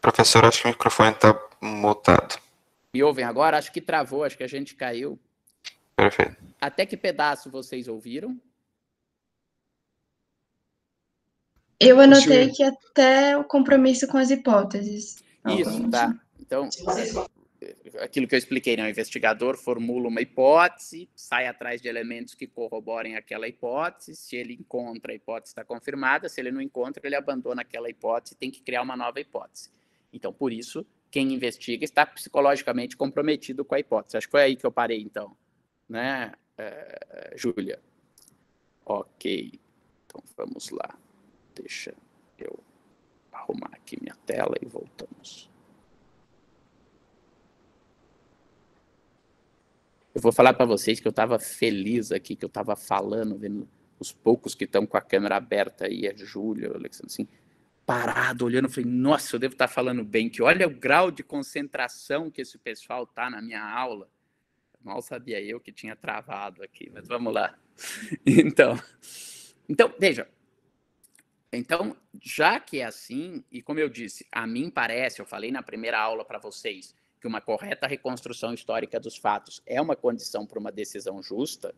Professor, acho que o microfone está mutado. Me ouvem agora? Acho que travou, acho que a gente caiu. Perfeito. Até que pedaço vocês ouviram? Eu anotei que até o compromisso com as hipóteses. Isso, tá. Então, aquilo que eu expliquei, né? O investigador formula uma hipótese, sai atrás de elementos que corroborem aquela hipótese. Se ele encontra, a hipótese está confirmada. Se ele não encontra, ele abandona aquela hipótese e tem que criar uma nova hipótese. Então, por isso, quem investiga está psicologicamente comprometido com a hipótese. Acho que foi aí que eu parei, então. Né, Júlia? Ok. Então, vamos lá. Deixa eu arrumar aqui minha tela e voltamos. Eu vou falar para vocês que eu estava feliz aqui, que eu estava falando, vendo os poucos que estão com a câmera aberta aí, a Júlia, o Alexandre, assim, parado, olhando, falei, nossa, eu devo estar falando bem, que olha o grau de concentração que esse pessoal está na minha aula. Mal sabia eu que tinha travado aqui, mas vamos lá. Então veja, então, já que é assim, e como eu disse, a mim parece, eu falei na primeira aula para vocês, que uma correta reconstrução histórica dos fatos é uma condição para uma decisão justa,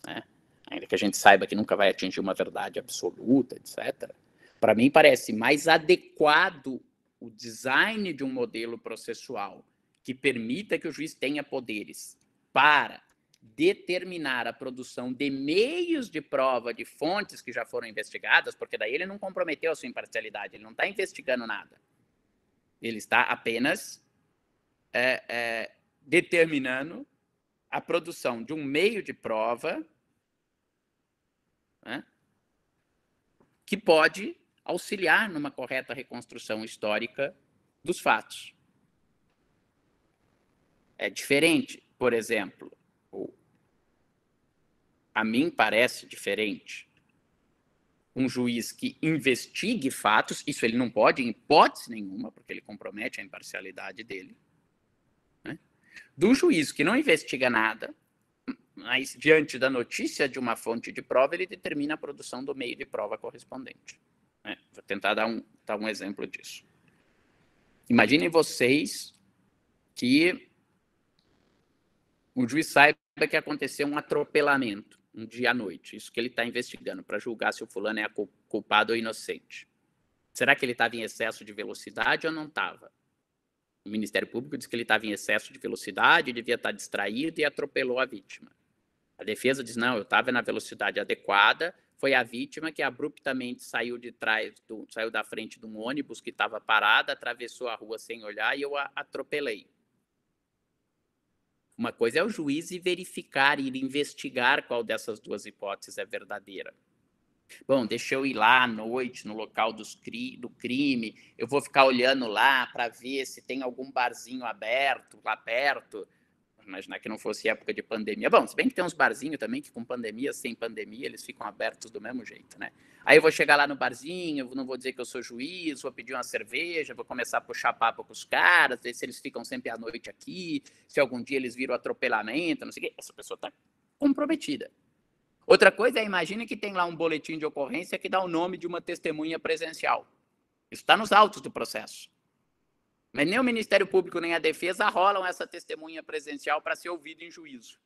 né? Ainda que a gente saiba que nunca vai atingir uma verdade absoluta, etc. Para mim parece mais adequado o design de um modelo processual que permita que o juiz tenha poderes para determinar a produção de meios de prova de fontes que já foram investigadas, porque daí ele não comprometeu a sua imparcialidade, ele não está investigando nada. Ele está apenas determinando a produção de um meio de prova, né, que pode auxiliar numa correta reconstrução histórica dos fatos. É diferente, por exemplo, a mim parece diferente um juiz que investigue fatos, isso ele não pode em hipótese nenhuma, porque ele compromete a imparcialidade dele, né? Do juiz que não investiga nada, mas diante da notícia de uma fonte de prova, ele determina a produção do meio de prova correspondente, né? Vou tentar dar um exemplo disso. Imaginem vocês que o juiz saiba que aconteceu um atropelamento um dia à noite, isso que ele está investigando, para julgar se o fulano é culpado ou inocente. Será que ele estava em excesso de velocidade ou não estava? O Ministério Público diz que ele estava em excesso de velocidade, devia estar distraído e atropelou a vítima. A defesa diz, não, eu estava na velocidade adequada, foi a vítima que abruptamente saiu da frente de um ônibus que estava parado, atravessou a rua sem olhar e eu a atropelei. Uma coisa é o juiz ir verificar, ir investigar qual dessas duas hipóteses é verdadeira. Bom, deixa eu ir lá à noite, no local do crime, eu vou ficar olhando lá para ver se tem algum barzinho aberto lá perto. Imaginar que não fosse época de pandemia. Bom, se bem que tem uns barzinhos também que com pandemia, sem pandemia, eles ficam abertos do mesmo jeito, né? Aí eu vou chegar lá no barzinho, não vou dizer que eu sou juiz, vou pedir uma cerveja, vou começar a puxar papo com os caras, ver se eles ficam sempre à noite aqui, se algum dia eles viram atropelamento, não sei o quê. Essa pessoa está comprometida. Outra coisa é, imagine que tem lá um boletim de ocorrência que dá o nome de uma testemunha presencial. Isso está nos autos do processo. Mas nem o Ministério Público nem a defesa rolam essa testemunha presencial para ser ouvida em juízo.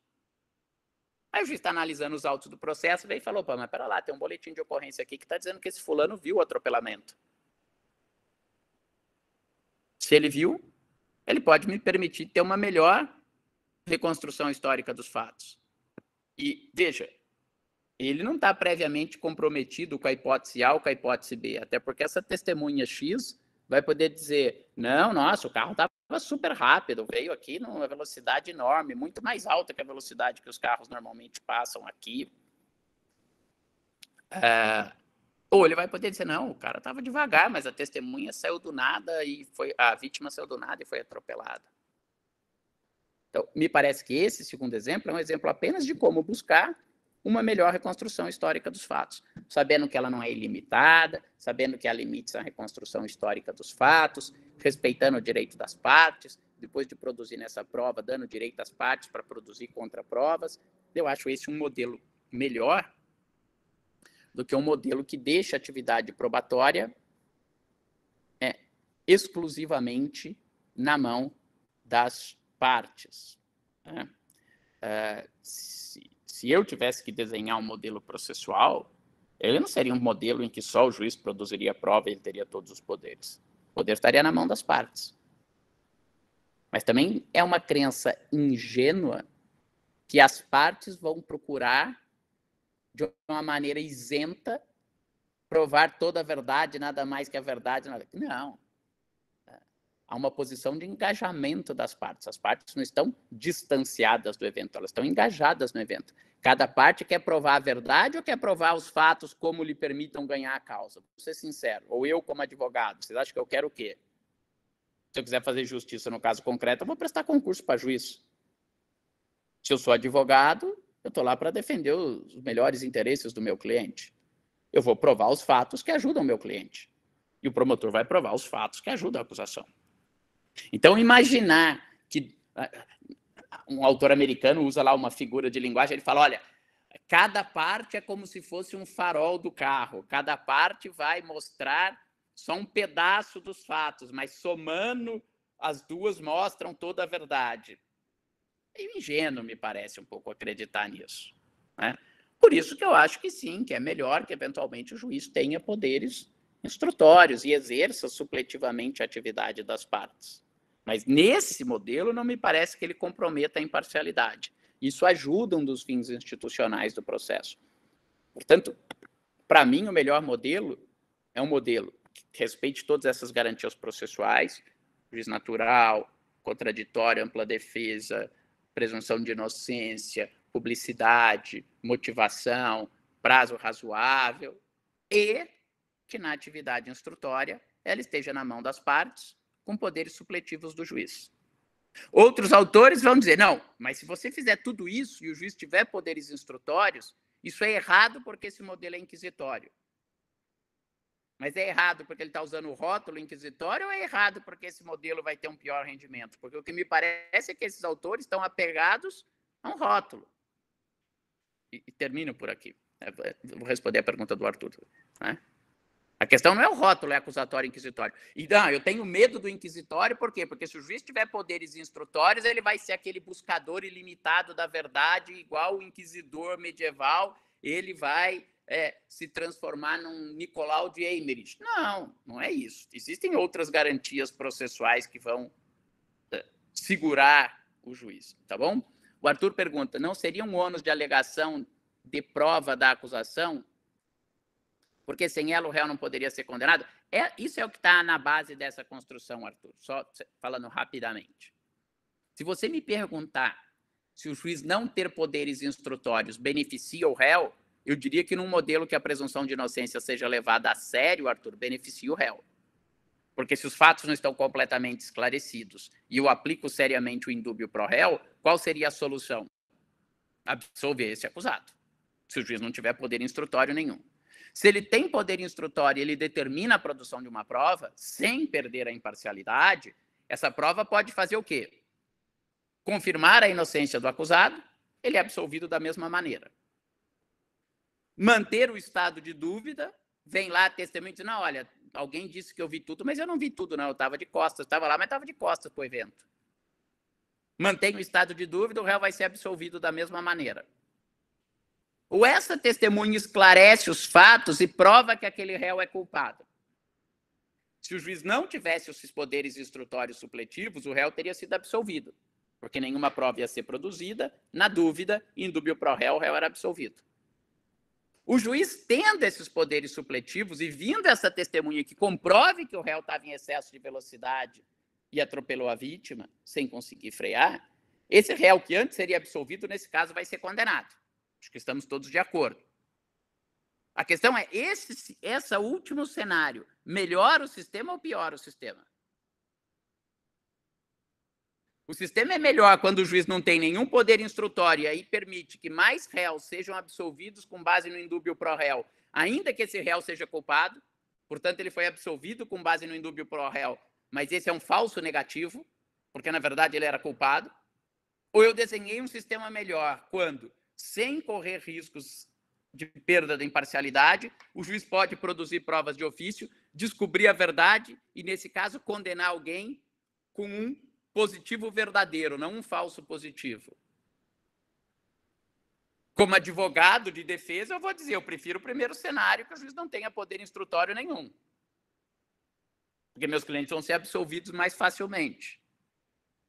Aí o juiz está analisando os autos do processo, veio e falou, pô, mas pera lá, tem um boletim de ocorrência aqui que está dizendo que esse fulano viu o atropelamento. Se ele viu, ele pode me permitir ter uma melhor reconstrução histórica dos fatos. E, veja, ele não está previamente comprometido com a hipótese A ou com a hipótese B, até porque essa testemunha X vai poder dizer, não, nossa, o carro estava super rápido, veio aqui numa velocidade enorme, muito mais alta que a velocidade que os carros normalmente passam aqui. Ou ele vai poder dizer, não, o cara estava devagar, mas a testemunha saiu do nada a vítima saiu do nada e foi atropelada. Então, me parece que esse segundo exemplo é um exemplo apenas de como buscar uma melhor reconstrução histórica dos fatos, sabendo que ela não é ilimitada, sabendo que há limites à reconstrução histórica dos fatos, respeitando o direito das partes, depois de produzir nessa prova, dando direito às partes para produzir contraprovas. Eu acho esse um modelo melhor do que um modelo que deixa a atividade probatória exclusivamente na mão das partes. Se eu tivesse que desenhar um modelo processual, ele não seria um modelo em que só o juiz produziria a prova e ele teria todos os poderes. O poder estaria na mão das partes. Mas também é uma crença ingênua que as partes vão procurar, de uma maneira isenta, provar toda a verdade, nada mais que a verdade. Nada... Não. Há uma posição de engajamento das partes. As partes não estão distanciadas do evento, elas estão engajadas no evento. Cada parte quer provar a verdade ou quer provar os fatos como lhe permitam ganhar a causa? Vou ser sincero. Ou eu, como advogado, vocês acham que eu quero o quê? Se eu quiser fazer justiça no caso concreto, eu vou prestar concurso para juiz. Se eu sou advogado, eu estou lá para defender os melhores interesses do meu cliente. Eu vou provar os fatos que ajudam o meu cliente. E o promotor vai provar os fatos que ajudam a acusação. Então, imaginar que um autor americano usa lá uma figura de linguagem, ele fala, olha, cada parte é como se fosse um farol do carro, cada parte vai mostrar só um pedaço dos fatos, mas somando, as duas mostram toda a verdade. É ingênuo, me parece, um pouco acreditar nisso, né? Por isso que eu acho que sim, que é melhor que, eventualmente, o juiz tenha poderes instrutórios e exerça supletivamente a atividade das partes. Mas, nesse modelo, não me parece que ele comprometa a imparcialidade. Isso ajuda um dos fins institucionais do processo. Portanto, para mim, o melhor modelo é um modelo que respeite todas essas garantias processuais, juiz natural, contraditório, ampla defesa, presunção de inocência, publicidade, motivação, prazo razoável, e que na atividade instrutória ela esteja na mão das partes, com poderes supletivos do juiz. Outros autores vão dizer, não, mas se você fizer tudo isso e o juiz tiver poderes instrutórios, isso é errado porque esse modelo é inquisitório. Mas é errado porque ele está usando o rótulo inquisitório ou é errado porque esse modelo vai ter um pior rendimento? Porque o que me parece é que esses autores estão apegados a um rótulo. E termino por aqui. Vou responder a pergunta do Arthur, né? A questão não é o rótulo, é acusatório e inquisitório. E não, eu tenho medo do inquisitório, por quê? Porque se o juiz tiver poderes instrutórios, ele vai ser aquele buscador ilimitado da verdade, igual o inquisidor medieval, ele vai se transformar num Nicolau de Eymerich. Não, não é isso. Existem outras garantias processuais que vão segurar o juiz, tá bom? O Arthur pergunta, não seria um ônus de alegação de prova da acusação? Porque sem ela o réu não poderia ser condenado? Isso é o que está na base dessa construção, Arthur. Só falando rapidamente. Se você me perguntar se o juiz não ter poderes instrutórios beneficia o réu, eu diria que num modelo que a presunção de inocência seja levada a sério, Arthur, beneficia o réu. Porque se os fatos não estão completamente esclarecidos e eu aplico seriamente o indúbio pro réu, qual seria a solução? Absolver esse acusado, se o juiz não tiver poder instrutório nenhum. Se ele tem poder instrutório e ele determina a produção de uma prova, sem perder a imparcialidade, essa prova pode fazer o quê? Confirmar a inocência do acusado, ele é absolvido da mesma maneira. Manter o estado de dúvida, vem lá a testemunha e diz, não, olha, alguém disse que eu vi tudo, mas eu não vi tudo, não, eu estava de costas, estava lá, mas estava de costas para o evento. Mantém o estado de dúvida, o réu vai ser absolvido da mesma maneira. Ou essa testemunha esclarece os fatos e prova que aquele réu é culpado. Se o juiz não tivesse esses poderes instrutórios supletivos, o réu teria sido absolvido, porque nenhuma prova ia ser produzida, na dúvida, indúbio pro réu, o réu era absolvido. O juiz, tendo esses poderes supletivos e vindo essa testemunha que comprove que o réu estava em excesso de velocidade e atropelou a vítima sem conseguir frear, esse réu que antes seria absolvido, nesse caso, vai ser condenado. Acho que estamos todos de acordo. A questão é, esse último cenário, melhora o sistema ou piora o sistema? O sistema é melhor quando o juiz não tem nenhum poder instrutório e aí permite que mais réus sejam absolvidos com base no indúbio pro réu, ainda que esse réu seja culpado, portanto ele foi absolvido com base no indúbio pro réu, mas esse é um falso negativo, porque na verdade ele era culpado. Ou eu desenhei um sistema melhor quando, sem correr riscos de perda da imparcialidade, o juiz pode produzir provas de ofício, descobrir a verdade e, nesse caso, condenar alguém com um positivo verdadeiro, não um falso positivo. Como advogado de defesa, eu vou dizer, eu prefiro o primeiro cenário, que o juiz não tenha poder instrutório nenhum. Porque meus clientes vão ser absolvidos mais facilmente.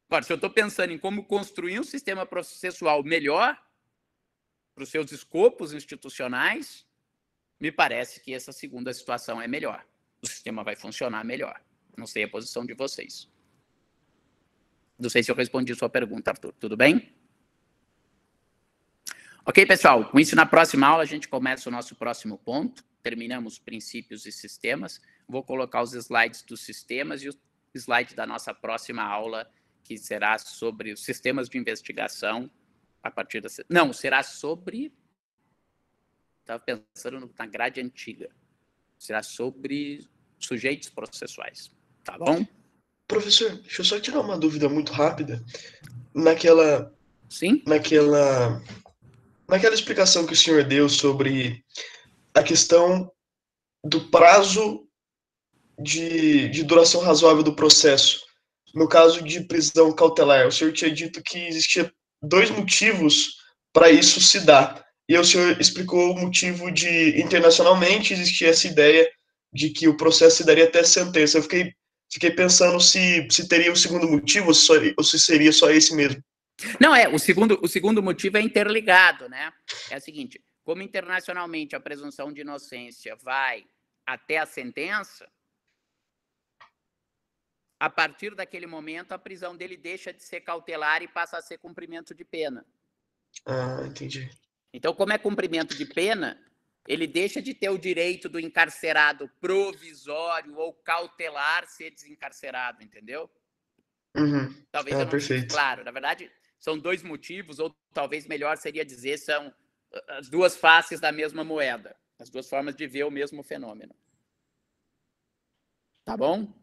Agora, se eu estou pensando em como construir um sistema processual melhor para os seus escopos institucionais, me parece que essa segunda situação é melhor. O sistema vai funcionar melhor. Não sei a posição de vocês. Não sei se eu respondi a sua pergunta, Arthur. Tudo bem? Ok, pessoal. Com isso, na próxima aula, a gente começa o nosso próximo ponto. Terminamos princípios e sistemas. Vou colocar os slides dos sistemas e o slide da nossa próxima aula, que será sobre os sistemas de investigação a partir da... Não, será sobre... Estava pensando na grade antiga. Será sobre sujeitos processuais. Tá bom? Professor, deixa eu só tirar uma dúvida muito rápida. Naquela explicação que o senhor deu sobre a questão do prazo de duração razoável do processo, no caso de prisão cautelar, o senhor tinha dito que existia 2 motivos para isso se dar. E o senhor explicou o motivo de, internacionalmente, existia essa ideia de que o processo se daria até sentença. Eu fiquei pensando se teria um segundo motivo ou se seria só esse mesmo. Não, o segundo motivo é interligado, né? É o seguinte, como internacionalmente a presunção de inocência vai até a sentença, a partir daquele momento, a prisão dele deixa de ser cautelar e passa a ser cumprimento de pena. Ah, entendi. Então, como é cumprimento de pena, ele deixa de ter o direito do encarcerado provisório ou cautelar ser desencarcerado, entendeu? Uhum. Talvez eu não fique Perfeito. claro. Na verdade, são 2 motivos, ou talvez melhor seria dizer são as 2 faces da mesma moeda, as 2 formas de ver o mesmo fenômeno. Tá bom?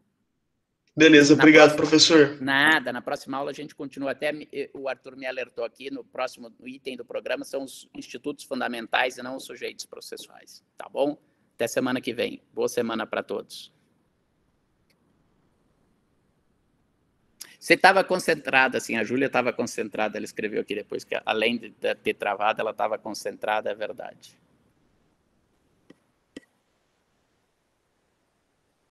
Beleza, obrigado, professor. Nada, na próxima aula a gente continua. Até o Arthur me alertou aqui, no próximo item do programa são os institutos fundamentais e não os sujeitos processuais. Tá bom? Até semana que vem. Boa semana para todos. Você estava concentrada, assim, a Júlia estava concentrada, ela escreveu aqui depois que, além de ter travado, ela estava concentrada, é verdade.